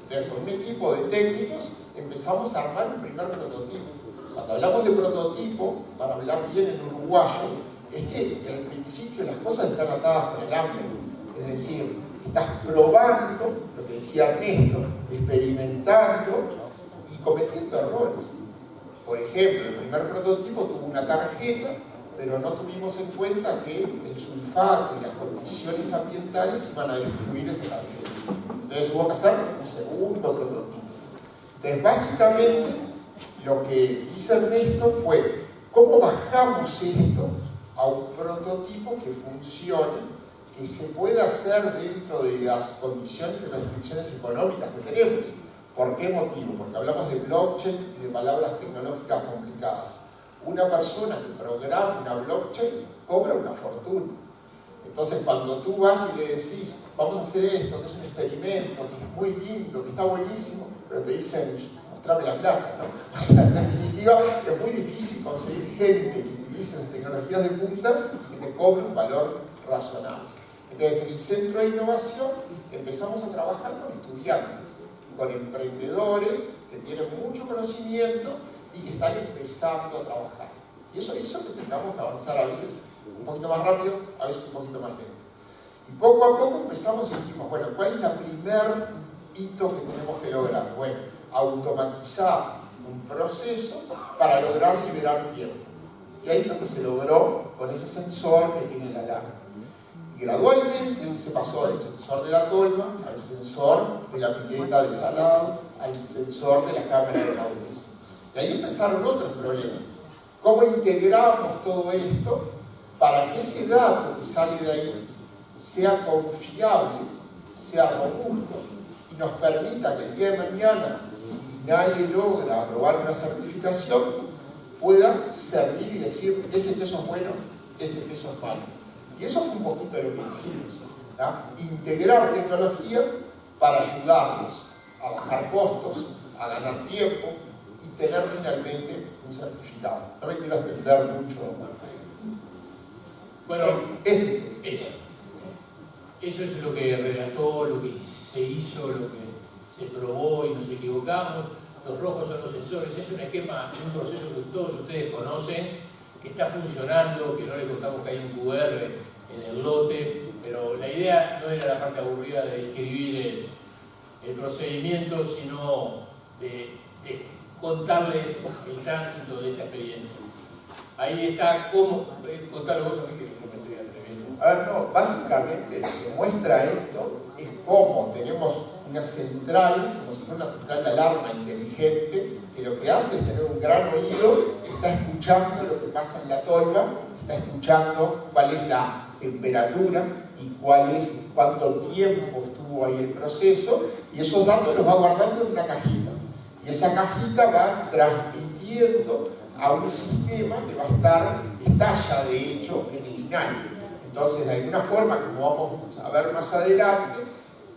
Entonces, con un equipo de técnicos empezamos a armar un primer prototipo. Cuando hablamos de prototipo, para hablar bien en uruguayo, es que al principio las cosas están atadas con el hambre. Es decir, estás probando, lo que decía Ernesto, experimentando y cometiendo errores. Por ejemplo, el primer prototipo tuvo una tarjeta, pero no tuvimos en cuenta que el sulfato y las condiciones ambientales iban a destruir esa tarjeta. Entonces hubo que hacer un segundo prototipo. Entonces, básicamente, lo que dice Ernesto fue: ¿cómo bajamos esto a un prototipo que funcione, que se pueda hacer dentro de las condiciones y restricciones económicas que tenemos? ¿Por qué motivo? Porque hablamos de blockchain y de palabras tecnológicas complicadas. Una persona que programa una blockchain cobra una fortuna. Entonces, cuando tú vas y le decís: vamos a hacer esto, que es un experimento, que es muy lindo, que está buenísimo, pero te dicen: mostrame la plata, ¿no? O sea, en definitiva, es muy difícil conseguir gente que utilice las tecnologías de punta y que te cobre un valor razonable. Entonces, en el Centro de Innovación empezamos a trabajar con estudiantes, con emprendedores que tienen mucho conocimiento y que están empezando a trabajar. Y eso hizo que tengamos que avanzar a veces un poquito más rápido, a veces un poquito más lento. Y poco a poco empezamos y dijimos: bueno, ¿cuál es el primer hito que tenemos que lograr? Bueno, automatizar un proceso para lograr liberar tiempo. Y ahí es lo que se logró con ese sensor que tiene la alarma. Y gradualmente se pasó del sensor de la tolva al sensor de la pileta de salado, al sensor de la cámara de madurez. Y ahí empezaron otros problemas. ¿Cómo integramos todo esto para que ese dato que sale de ahí sea confiable, sea robusto y nos permita que el día de mañana, si nadie logra aprobar una certificación, pueda servir y decir: ese queso es bueno, ese queso es malo? Y eso fue un poquito de lo que hicimos, ¿no? Integrar tecnología para ayudarnos a bajar costos, a ganar tiempo y tener finalmente un certificado. No me quiero extender mucho. Bueno, eso es lo que relató, lo que se hizo, lo que se probó y nos equivocamos. Los rojos son los sensores. Es un esquema, un proceso que todos ustedes conocen, que está funcionando, que no les contamos que hay un QR en el lote, pero la idea no era la parte aburrida de escribir el procedimiento, sino de contarles el tránsito de esta experiencia. Ahí está cómo, contalo vos a mí que me estoy atreviendo. A ver, no, básicamente lo que muestra esto es cómo tenemos una central, como si fuera una central de alarma inteligente, que lo que hace es tener un gran oído, está escuchando lo que pasa en la tolva, está escuchando cuál es la temperatura y cuánto tiempo estuvo ahí el proceso, y esos datos los va guardando en una cajita. Y esa cajita va transmitiendo a un sistema que va a está ya de hecho en el INALE. Entonces, de alguna forma, como vamos a ver más adelante,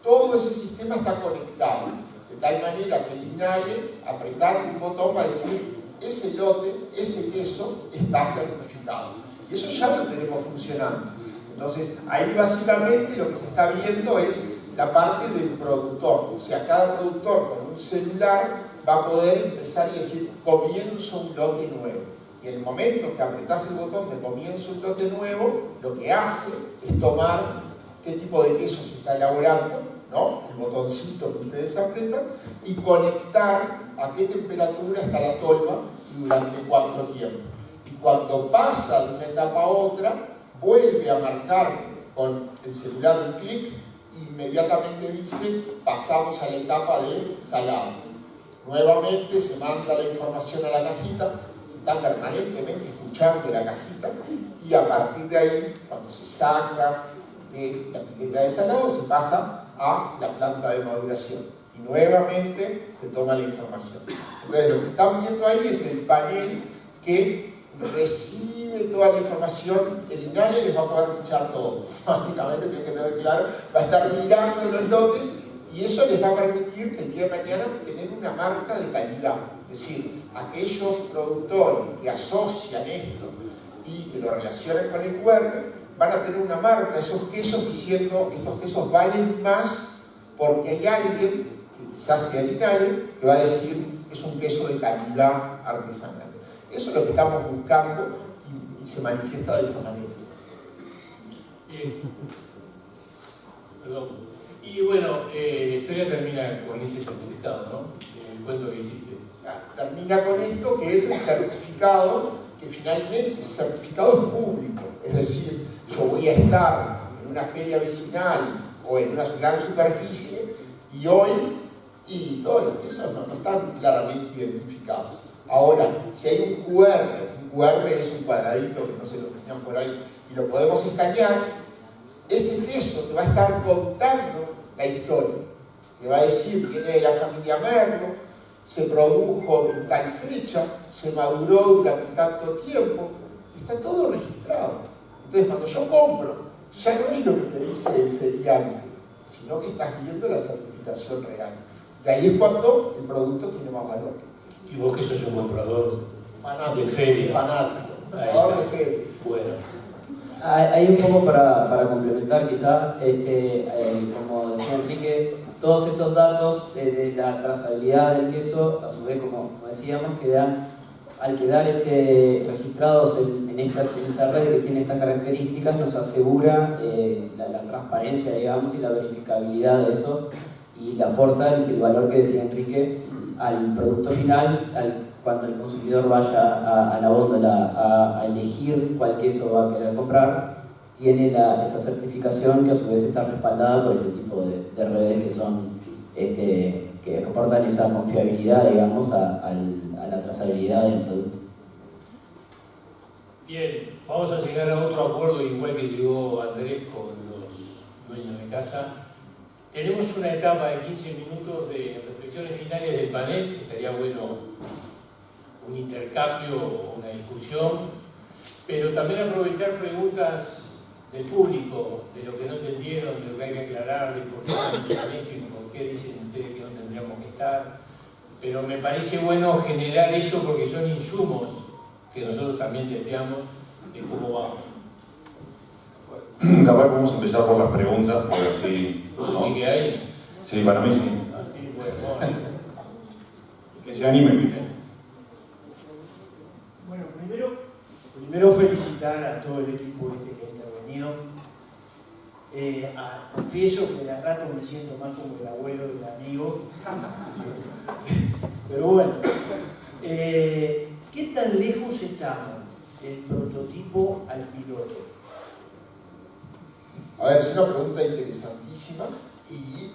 todo ese sistema está conectado, de tal manera que el INALE, apretando un botón, va a decir: ese lote, ese queso está certificado. Y eso ya lo tenemos funcionando. Entonces, ahí básicamente lo que se está viendo es la parte del productor. O sea, cada productor con un celular va a poder empezar y decir: comienzo un lote nuevo. Y en el momento que apretás el botón de comienzo un lote nuevo, lo que hace es tomar qué tipo de queso se está elaborando, ¿no? El botoncito que ustedes apretan, y conectar a qué temperatura está la tolva y durante cuánto tiempo. Y cuando pasa de una etapa a otra, vuelve a marcar con el celular un clic e inmediatamente dice: pasamos a la etapa de salado. Nuevamente se manda la información a la cajita, se está permanentemente escuchando la cajita, y a partir de ahí, cuando se saca de la etiqueta de salado, se pasa a la planta de maduración y nuevamente se toma la información. Entonces, lo que están viendo ahí es el panel que recibe toda la información. El INALE les va a poder pinchar todo. Básicamente, tienen que tener claro, va a estar mirando los lotes, y eso les va a permitir el día de mañana tener una marca de calidad. Es decir, aquellos productores que asocian esto y que lo relacionan con el QR van a tener una marca, esos quesos, diciendo: estos quesos valen más porque hay alguien, que quizás sea el INALE, que va a decir: es un queso de calidad artesanal. Eso es lo que estamos buscando y se manifiesta de esa manera. Bien. Perdón. Y bueno, la historia termina con ese certificado, ¿no? El cuento que hiciste. Termina con esto, que es el certificado, que finalmente ese certificado es público. Es decir, yo voy a estar en una feria vecinal o en una gran superficie y todos los quesos no están claramente identificados. Ahora, si hay un QR es un cuadradito que no se lo tenían por ahí, y lo podemos escanear, ese queso te va a estar contando la historia. Te va a decir: viene de la familia Merlo, se produjo en tal fecha, se maduró durante tanto tiempo, está todo registrado. Entonces, cuando yo compro, ya no es lo que te dice el feriante, sino que estás viendo la certificación real. Y ahí es cuando el producto tiene más valor. Y vos que sos un comprador Fanático, de feria. fanático, comprador de feria. Bueno. Hay un poco para complementar, quizá, como decía Enrique, todos esos datos de la trazabilidad del queso, a su vez, como decíamos, al quedar registrados en esta red que tiene estas características, nos asegura la transparencia, digamos, y la verificabilidad de eso, y le aporta el valor que decía Enrique al producto final, cuando el consumidor vaya a la góndola a elegir cuál queso va a querer comprar, tiene esa certificación que a su vez está respaldada por este tipo de redes que son que aportan esa confiabilidad, digamos, a la trazabilidad del producto. Bien, vamos a llegar a otro acuerdo igual que llegó Andrés con los dueños de casa. Tenemos una etapa de 15 minutos de reflexiones finales del panel. Estaría bueno un intercambio o una discusión, pero también aprovechar preguntas del público, de lo que no entendieron, de lo que hay que aclarar, de por qué están esto y por qué dicen ustedes que no tendríamos que estar. Pero me parece bueno generar eso porque son insumos que nosotros también testeamos de cómo vamos. Capaz podemos empezar por las preguntas, porque así... ¿no? ¿Sí que hay? Sí, para mí sí. Así, bueno. Que se animen. Bueno, primero felicitar a todo el equipo que ha intervenido. Confieso que de a rato me siento más como el abuelo del amigo. Pero bueno, ¿qué tan lejos estamos del prototipo al piloto? A ver, es una pregunta interesantísima y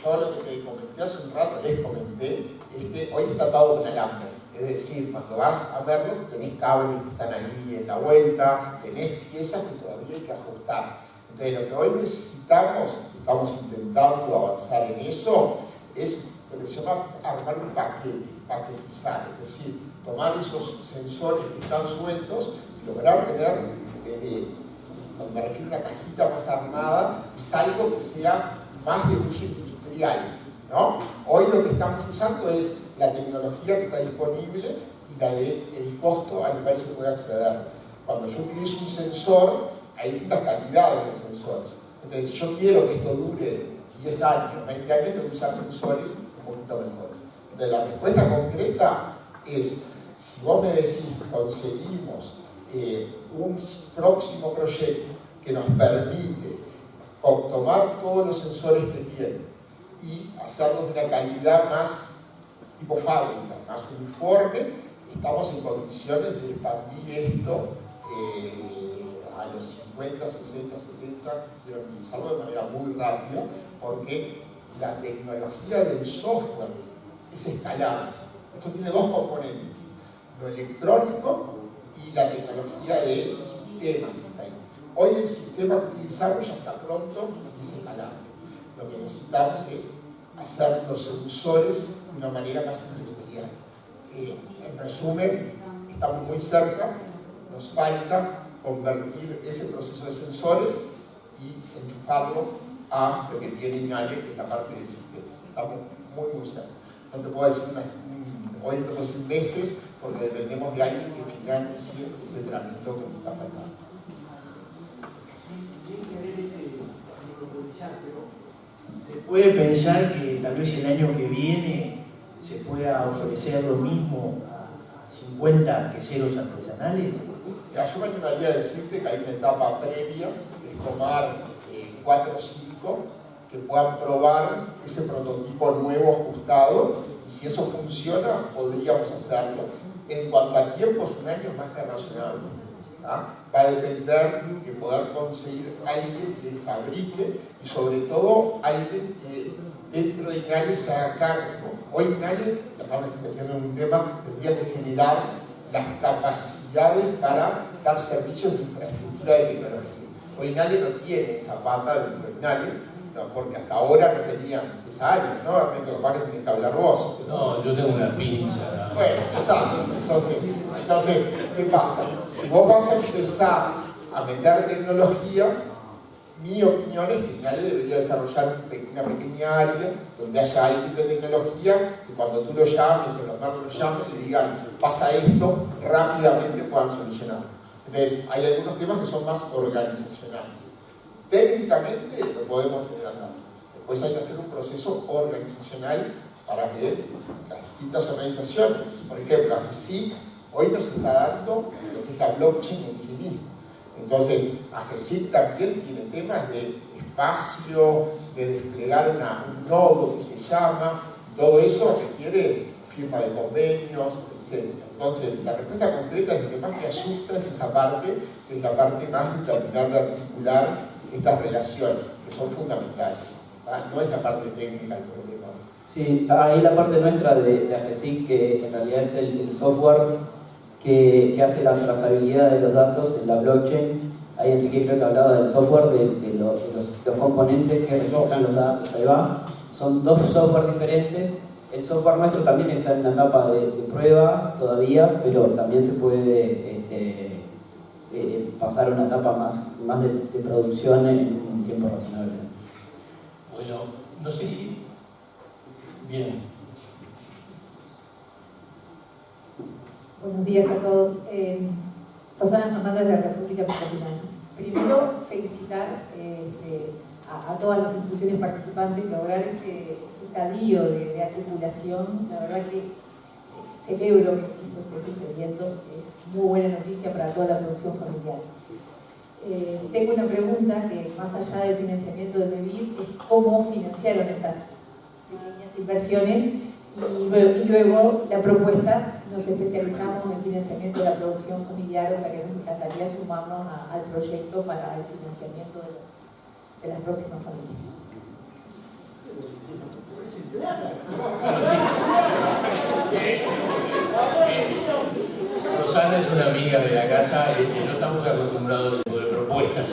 yo lo que te comenté hace un rato, les comenté, es que hoy está atado con alambre. Es decir, cuando vas a verlo, tenés cables que están ahí en la vuelta, tenés piezas que todavía hay que ajustar. Entonces, lo que hoy necesitamos, estamos intentando avanzar en eso, es lo que se llama armar un paquete, paquetizar, es decir, tomar esos sensores que están sueltos y lograr tener, cuando me refiero a una cajita más armada, es algo que sea más de uso industrial, ¿no? Hoy lo que estamos usando es la tecnología que está disponible y el costo al cual se puede acceder. Cuando yo utilizo un sensor, hay distintas calidades de sensores. Entonces, si yo quiero que esto dure 10 años, 20 años, tengo que usar sensores un poquito mejores. Entonces, la respuesta concreta es, si vos me decís, conseguimos un próximo proyecto que nos permite tomar todos los sensores que tiene y hacerlos de una calidad más tipo fábrica, más uniforme, estamos en condiciones de expandir esto a los 50, 60, 70, y realizarlo de manera muy rápida, porque la tecnología del software es escalable. Esto tiene dos componentes, lo electrónico y la tecnología de sistema que está ahí. Hoy el sistema que utilizamos ya está pronto y es escalable. Lo que necesitamos es hacer los sensores de una manera más industrial. En resumen, estamos muy cerca, nos falta convertir ese proceso de sensores y enchufarlo a lo que tiene INALE, que es la parte del sistema. Estamos muy cerca. No te puedo decir hoy no te puedo decir meses, porque dependemos de alguien que financie ese trámite que nos está faltando. ¿Se puede pensar que tal vez el año que viene se pueda ofrecer lo mismo a 50 queseros artesanales? Yo me animaría a decirte que hay una etapa previa, que es tomar 4 o 5 que puedan probar ese prototipo nuevo ajustado, y si eso funciona, podríamos hacerlo. En cuanto a tiempos, un año es más que razonable. Va a depender de poder conseguir alguien que fabrique y sobre todo alguien que dentro de INALE se haga cargo. Hoy INALE, ya me estoy metiendo en un tema, tendría que generar las capacidades para dar servicios de infraestructura de tecnología. Hoy INALE no tiene esa pata dentro de INALE, no, porque hasta ahora no tenían esa área, ¿no? Realmente lo que tenés que hablar vos. No, yo tengo una pinza. Bueno, exacto. Entonces, ¿qué pasa? Si vos vas a empezar a vender tecnología, mi opinión es que INALE debería desarrollar una pequeña área donde haya alguien de tecnología que cuando tú lo llames o los marcos lo llamen le digan pasa esto, rápidamente puedan solucionarlo. Entonces, hay algunos temas que son más organizacionales. Técnicamente lo podemos tener acá. Después hay que hacer un proceso organizacional para que las distintas organizaciones, por ejemplo, AGESIC, hoy nos está dando lo que es la blockchain en sí mismo. Entonces, AGESIC también tiene temas de espacio, de desplegar un nodo que se llama, todo eso requiere firma de convenios, etc. Entonces, la respuesta concreta es lo que más me asusta es esa parte, que es la parte más de terminar de articular estas relaciones, que son fundamentales. No es la parte técnica el problema. Sí, ahí la parte nuestra de AGESIC, que en realidad es el software que hace la trazabilidad de los datos en la blockchain. Ahí Enrique creo que hablaba del software, de los componentes que registran los datos. Ahí va. Son dos softwares diferentes. El software nuestro también está en una etapa de prueba todavía, pero también se puede pasar a una etapa más de producción en un tiempo razonable. Bueno, no sé si... Bien. Buenos días a todos. Rosana Fernández de República Argentina. Primero, felicitar a todas las instituciones participantes, lograr este estadio de articulación. La verdad que celebro que esto esté sucediendo. Es muy buena noticia para toda la producción familiar. tengo una pregunta que, más allá del financiamiento de MEVID, es cómo financiaron estas pequeñas inversiones y luego la propuesta, nos especializamos en financiamiento de la producción familiar, o sea que nos encantaría sumarnos al proyecto para el financiamiento de las próximas familias. Rosana es una amiga de la casa, no estamos acostumbrados a ese tipo de propuestas.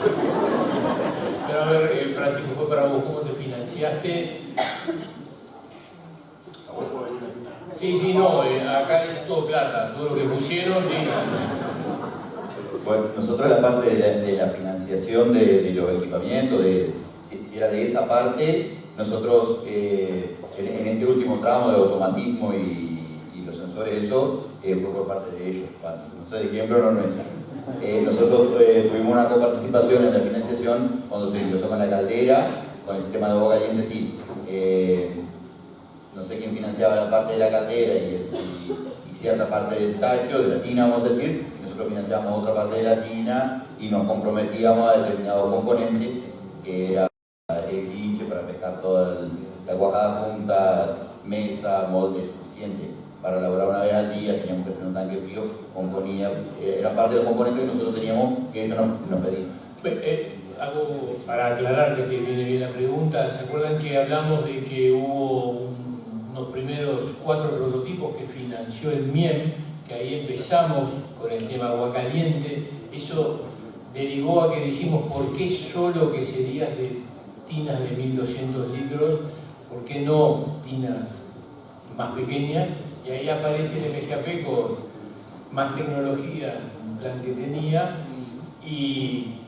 Pero a ver, Francisco, fue para vos, ¿cómo te financiaste? Sí, no, acá es todo plata, todo lo que pusieron, Bueno, nosotros la parte de la financiación de los equipamientos, si era de esa parte, nosotros en este último tramo de automatismo y los sensores, eso fue por parte de ellos. Bueno, no sé de quién, pero no nuestra. Nosotros tuvimos una coparticipación en la financiación cuando se empezó con la caldera, con el sistema de agua caliente, sí. No sé quién financiaba la parte de la caldera y cierta parte del tacho, de la tina, vamos a decir. Nosotros financiábamos otra parte de la tina y nos comprometíamos a determinados componentes, que era el linche para pescar toda la cuajada junta, mesa, molde suficiente para elaborar una vez al día. Teníamos que tener un tanque frío, componía, era parte de los componentes que nosotros teníamos, que ellos nos pedían. Algo para aclarar, ya que viene bien la pregunta, ¿se acuerdan que hablamos de que hubo unos primeros 4 prototipos que financió el MIEM, que ahí empezamos con el tema agua caliente? Eso derivó a que dijimos, ¿por qué solo queserías de tinas de 1200 litros? ¿Por qué no tinas más pequeñas? Y ahí aparece el MGAP con más tecnologías, un plan que tenía, y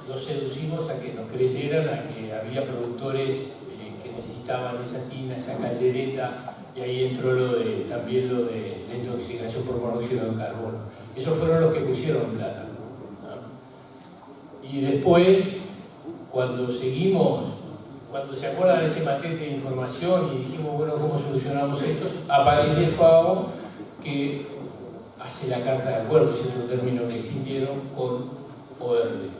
los seducimos a que nos creyeran, a que había productores que necesitaban esa tina, esa caldereta, y ahí entró también lo de la intoxicación por monóxido de carbono. Esos fueron los que pusieron plata, ¿no? Y después, cuando se acuerdan de ese matete de información y dijimos, bueno, ¿cómo solucionamos esto? Aparece FAO, que hace la carta de acuerdo, ese es otro término que sintieron, con OERD.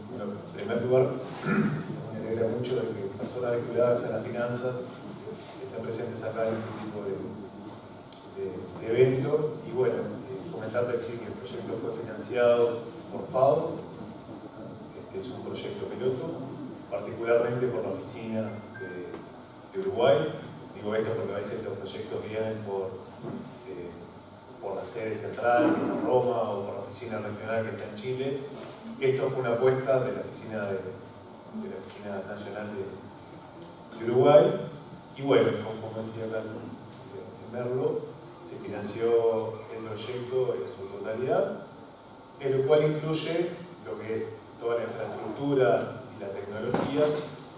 Bueno, en primer lugar, me alegra mucho de que personas vinculadas a las finanzas estén presentes acá en este tipo de evento. Y bueno, comentar que sí, que el proyecto fue financiado por FAO, este es un proyecto piloto, particularmente por la oficina de Uruguay. Digo esto porque a veces los proyectos vienen por la sede central, en Roma, o por la oficina regional que está en Chile. Esto fue una apuesta de la Oficina Nacional de Uruguay. Y bueno, como decía acá Merlo, se financió el proyecto en su totalidad, en lo cual incluye lo que es toda la infraestructura y la tecnología,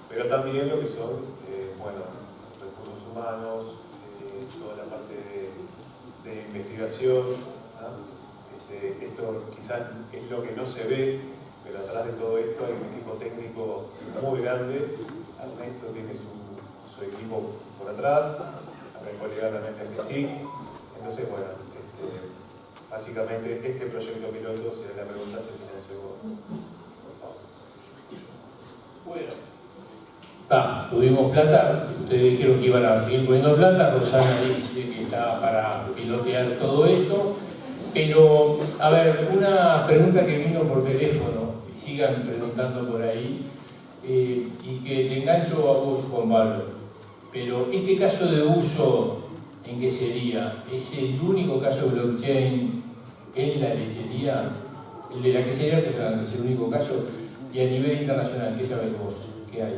pero también lo que son recursos humanos, toda la parte de investigación, ¿no? Esto quizás es lo que no se ve, pero atrás de todo esto hay un equipo técnico muy grande. Ernesto tiene su equipo por atrás, acá el colega también es sí. Entonces, bueno, básicamente este proyecto piloto, si la pregunta, se financió por Bueno, tuvimos plata, ustedes dijeron que iban a seguir poniendo plata, Rosana dice que estaba para pilotear todo esto, pero, a ver, una pregunta que vino por teléfono, y sigan preguntando por ahí, y que te engancho a vos, Juan Pablo, pero este caso de uso, ¿en qué sería? ¿Es el único caso de blockchain en la lechería? El de la quesería artesanal es el único caso, y a nivel internacional, ¿qué sabes vos? ¿Qué hay?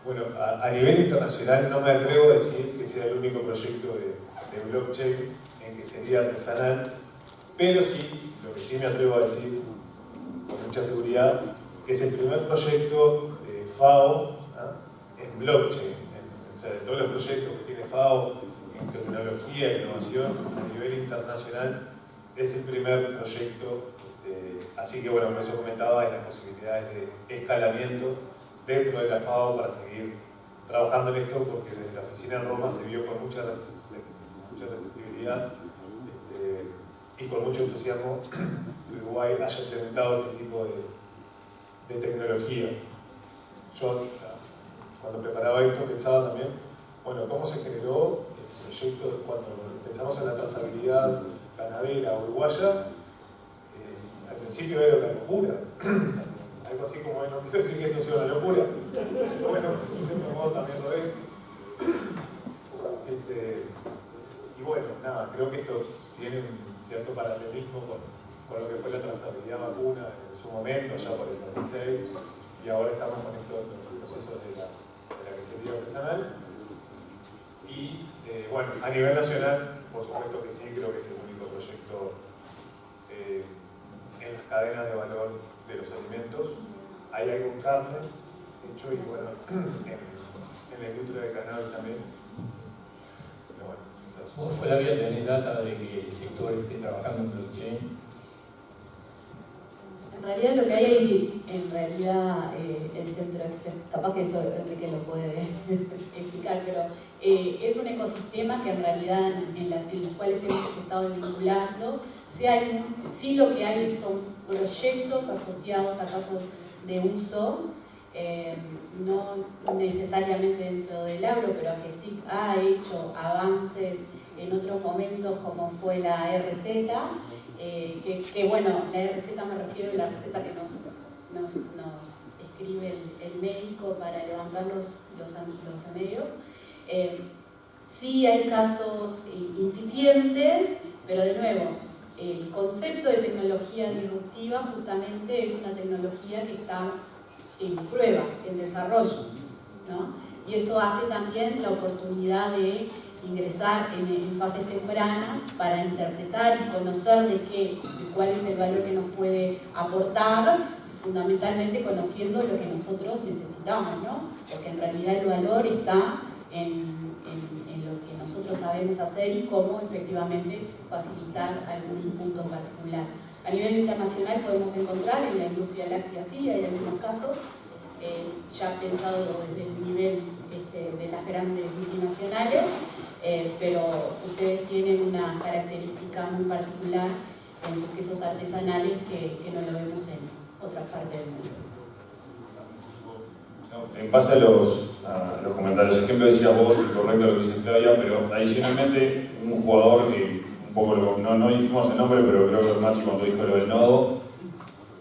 Bueno, a nivel internacional no me atrevo a decir que sea el único proyecto de blockchain en que sería artesanal, pero sí, lo que sí me atrevo a decir con mucha seguridad, que es el primer proyecto de FAO en blockchain. O sea, de todos los proyectos que tiene FAO en tecnología e innovación a nivel internacional, es el primer proyecto. Así que bueno, por eso comentaba las posibilidades de escalamiento dentro de la FAO para seguir trabajando en esto, porque desde la oficina en Roma se vio con mucha receptividad y con mucho entusiasmo Uruguay haya implementado este tipo de tecnología. Yo, cuando preparaba esto, pensaba también, bueno, cómo se generó el proyecto cuando pensamos en la trazabilidad ganadera uruguaya. Al principio era una locura, algo así como, no quiero decir que esto sea una locura, pero bueno, de cierto modo también lo es. Y bueno, nada, creo que esto tiene un cierto paralelismo con lo que fue la trazabilidad vacuna en su momento, ya por el 2006, y ahora estamos con estos procesos de la quesería artesanal. Y bueno, a nivel nacional, por supuesto que sí, creo que es el único proyecto en las cadenas de valor de los alimentos. Hay algo en carne, hecho, y bueno, en la industria de cannabis también. Pero bueno, quizás. ¿Vos fuera bien tenés data de que el sector esté trabajando en blockchain? En realidad lo que hay ahí, en realidad el centro, capaz que eso Enrique lo puede explicar, pero es un ecosistema que en realidad en los cuales hemos estado vinculando, sí lo que hay son proyectos asociados a casos de uso, no necesariamente dentro del agro, pero que sí ha hecho avances en otros momentos como fue la RZ, que bueno, la receta me refiero a la receta que nos escribe el médico para levantar los remedios. Sí hay casos incipientes, pero de nuevo, el concepto de tecnología disruptiva justamente es una tecnología que está en prueba, en desarrollo, ¿no? Y eso hace también la oportunidad de ingresar en fases tempranas para interpretar y conocer de cuál es el valor que nos puede aportar, fundamentalmente conociendo lo que nosotros necesitamos, ¿no? Porque en realidad el valor está en lo que nosotros sabemos hacer y cómo efectivamente facilitar algún punto en particular. A nivel internacional podemos encontrar en la industria láctea, sí, hay algunos casos, ya pensado desde el nivel de las grandes multinacionales, pero ustedes tienen una característica muy particular en sus quesos artesanales que no lo vemos en otras partes del mundo. En base a los comentarios, ejemplo decías vos, correcto lo que dice Flavia, pero adicionalmente un jugador que un poco no dijimos el nombre, pero creo que Machi cuando dijo lo del nodo,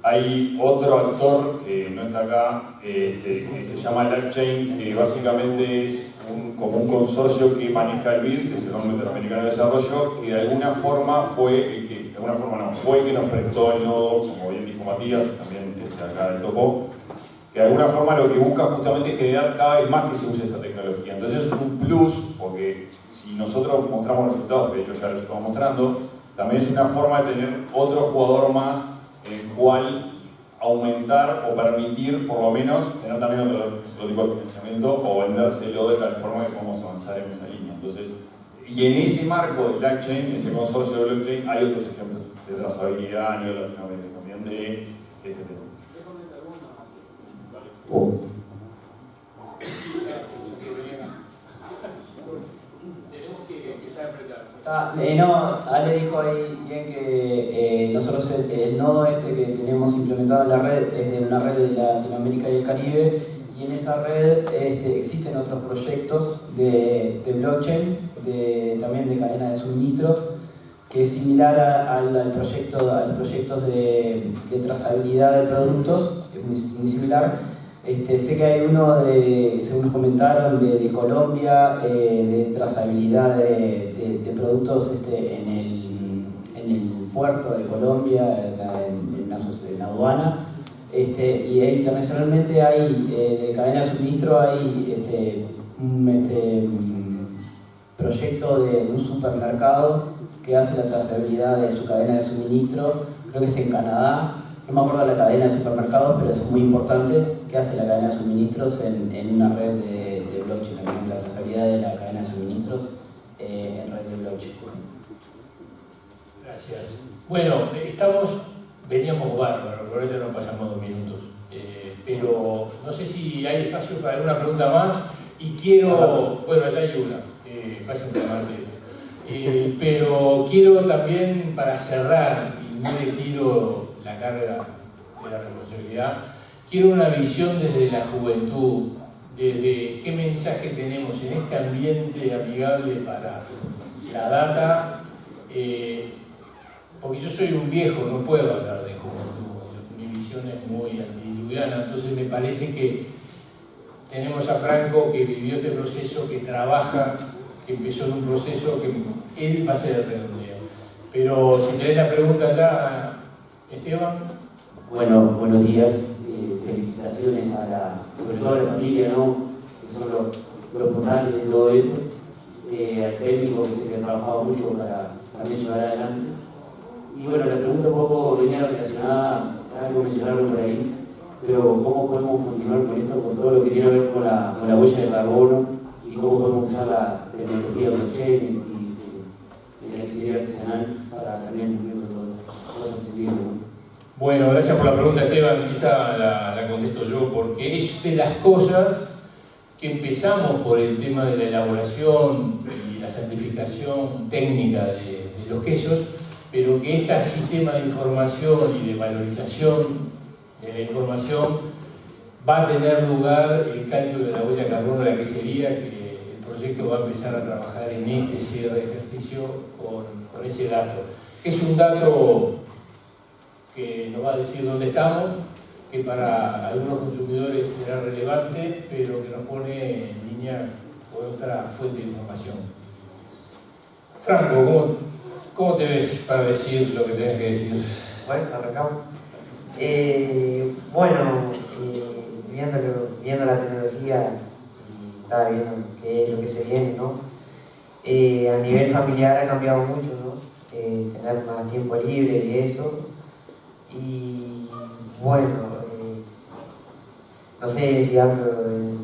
hay otro actor que no está acá, que se llama LabChain, que básicamente es como un consorcio que maneja el BID, que es el Banco Interamericano de Desarrollo, que de alguna forma fue el que nos prestó el nodo, como bien dijo Matías, también acá del topo, que de alguna forma lo que busca justamente es generar cada vez más que se use esta tecnología. Entonces es un plus, porque si nosotros mostramos resultados, de hecho ya los estamos mostrando, también es una forma de tener otro jugador más en el cual aumentar o permitir, por lo menos, tener también otro tipo de financiamiento o vendérselo de tal forma que podamos avanzar en esa línea. Entonces, y en ese marco de blockchain, ese consorcio de blockchain, hay otros ejemplos de trazabilidad a nivel latinoamericano también de este tema. Tenemos que empezar a apretar. Ale dijo ahí bien que nosotros el nodo que tenemos implementado en la red es de una red de Latinoamérica y el Caribe, y en esa red existen otros proyectos de blockchain, también de cadena de suministro, que es similar a los proyectos de trazabilidad de productos, es muy similar. Sé que hay uno, según nos comentaron, de Colombia, de trazabilidad de productos en el puerto de Colombia, en la aduana. Y internacionalmente hay, de cadena de suministro, hay un proyecto de un supermercado que hace la trazabilidad de su cadena de suministro, creo que es en Canadá. No me acuerdo de la cadena de supermercados, pero es muy importante, que hace la cadena de suministros en una red de blockchain, la trazabilidad de la cadena de suministros en red de blockchain. Gracias. Bueno, veníamos bárbaros, por eso no pasamos 2 minutos. Pero no sé si hay espacio para alguna pregunta más, y quiero, bueno, allá hay una, pasen por Marte. Pero quiero también, para cerrar, y no le tiro la carga de la responsabilidad, quiero una visión desde la juventud, desde qué mensaje tenemos en este ambiente amigable para la data, porque yo soy un viejo, no puedo hablar de juventud, mi visión es muy antidiluviana, entonces me parece que tenemos a Franco que vivió este proceso, que trabaja, que empezó en un proceso que él va a ser el redondeo. Pero si tenés la pregunta ya, Esteban. Bueno, buenos días, felicitaciones sobre todo a la familia, ¿no? Que son los portales de todo esto, al técnico que se le ha trabajado mucho para también llevar adelante. Y bueno, la pregunta un poco venía relacionada a algo mencionaron por ahí, pero ¿cómo podemos continuar con esto, con todo lo que tiene que ver con la huella de carbono y cómo podemos usar la tecnología blockchain y la electricidad artesanal para también cumplir con los objetivos? Bueno, gracias por la pregunta, Esteban. Esta la contesto yo, porque es de las cosas que empezamos por el tema de la elaboración y la certificación técnica de los quesos, pero que este sistema de información y de valorización de la información va a tener lugar el cálculo de la huella de carbono de la quesería, que el proyecto va a empezar a trabajar en este cierre de ejercicio con ese dato. Es un dato que nos va a decir dónde estamos, que para algunos consumidores será relevante, pero que nos pone en línea con otra fuente de información. Franco, ¿cómo te ves para decir lo que tenés que decir? Bueno, arrancamos. Viendo la tecnología, estaba viendo qué es lo que se viene, ¿no? A nivel familiar ha cambiado mucho, ¿no? Tener más tiempo libre y eso. Y bueno, no sé si hablo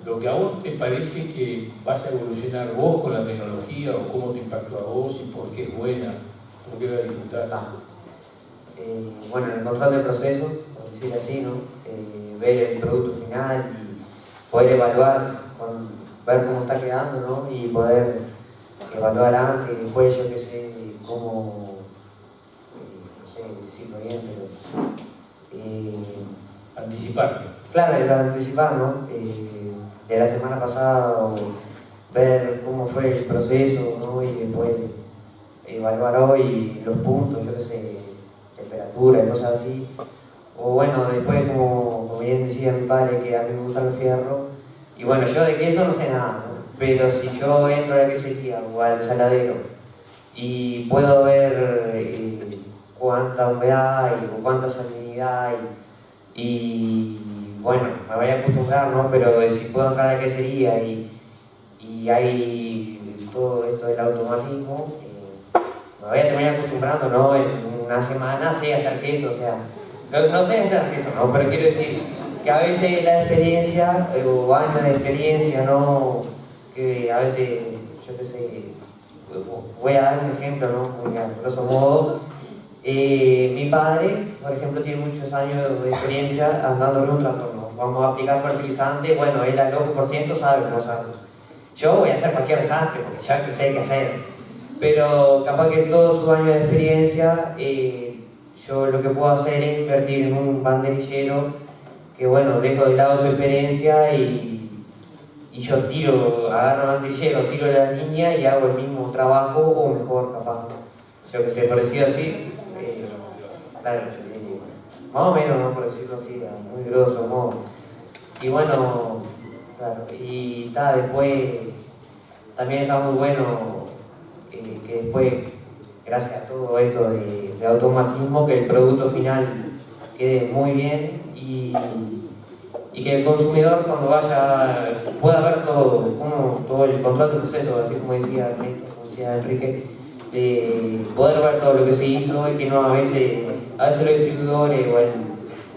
lo que a vos te parece que vas a evolucionar vos con la tecnología, o cómo te impactó a vos y por qué es buena, por qué la disfrutás. Bueno, el control del proceso, por decir así, ¿no? Ver el producto final y poder evaluar, ver cómo está quedando, ¿no? Y poder evaluar antes, después, yo qué sé, cómo, no sé decirlo bien, pero... anticiparte. Claro, anticipar, ¿no? De la semana pasada, o ver cómo fue el proceso, ¿no? Y después evaluar hoy los puntos, yo qué sé, temperatura y cosas así. O bueno, después, como bien decía mi padre, que a mí me gustan los fierros, y bueno, yo de queso no sé nada, ¿no? Pero si yo entro a la quesería o al saladero y puedo ver cuánta humedad hay o cuánta salinidad hay, y bueno, me voy a acostumbrar, ¿no? Pero si puedo entrar a la quesería y hay todo esto del automatismo, me voy a terminar acostumbrando, ¿no? En una semana sé hacer queso, o sea, no sé hacer queso, ¿no? Pero quiero decir que a veces la experiencia, o años de experiencia, ¿no? Que a veces, yo qué sé, voy a dar un ejemplo, ¿no? Muy a grosso modo. Mi padre, por ejemplo, tiene muchos años de experiencia andando en un tractor, ¿no? Vamos a aplicar fertilizante, bueno, él al 2% sabe cómo hacerlo. Yo voy a hacer cualquier desastre, porque ya que sé qué hacer. Pero capaz que todos sus años de experiencia, yo lo que puedo hacer es invertir en un banderillero, que bueno, dejo de lado su experiencia y yo agarro el banderillero, tiro la línea y hago el mismo trabajo, o mejor capaz, yo que sé, parecido así. Claro, más o menos, ¿no? Por decirlo así, a muy grosso modo. Y bueno, claro, y después también está muy bueno que después, gracias a todo esto de automatismo, que el producto final quede muy bien y que el consumidor, cuando vaya, pueda ver todo el control del proceso, así como decía Enrique, poder ver todo lo que se hizo, y que no a veces los distribuidores o el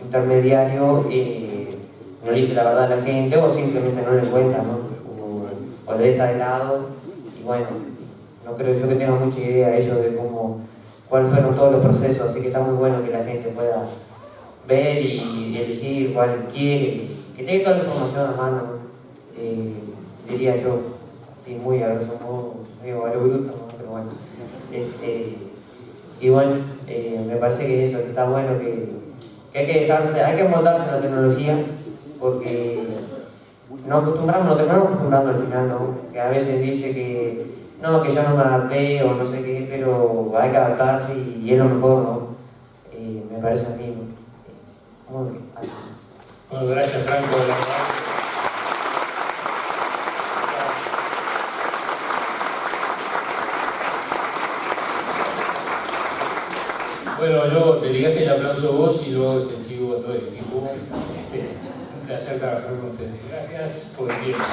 intermediario no le dice la verdad a la gente, o simplemente no le cuenta, ¿no? O le deja de lado. Y bueno, no creo yo que tenga mucha idea ellos de cuáles fueron todos los procesos, así que está muy bueno que la gente pueda ver y elegir cuál quiere, que tenga toda la información a mano, diría yo. Sí, muy a grosso modo, medio a lo bruto, ¿no? Pero bueno. Y bueno, me parece que eso, que está bueno, que hay que dejarse, hay que moldarse a la tecnología, porque nos acostumbramos, nos terminamos acostumbrando al final, ¿no? Que a veces dice que no, que yo no me adapté o no sé qué, pero hay que adaptarse y es lo mejor, ¿no? Me parece a mí, ¿no? Muy bien. Bueno, gracias Franco, de la verdad. Bueno, yo te dedicaste el aplauso vos y luego te sigo a todo el equipo. Un placer trabajar con ustedes. Gracias por el tiempo.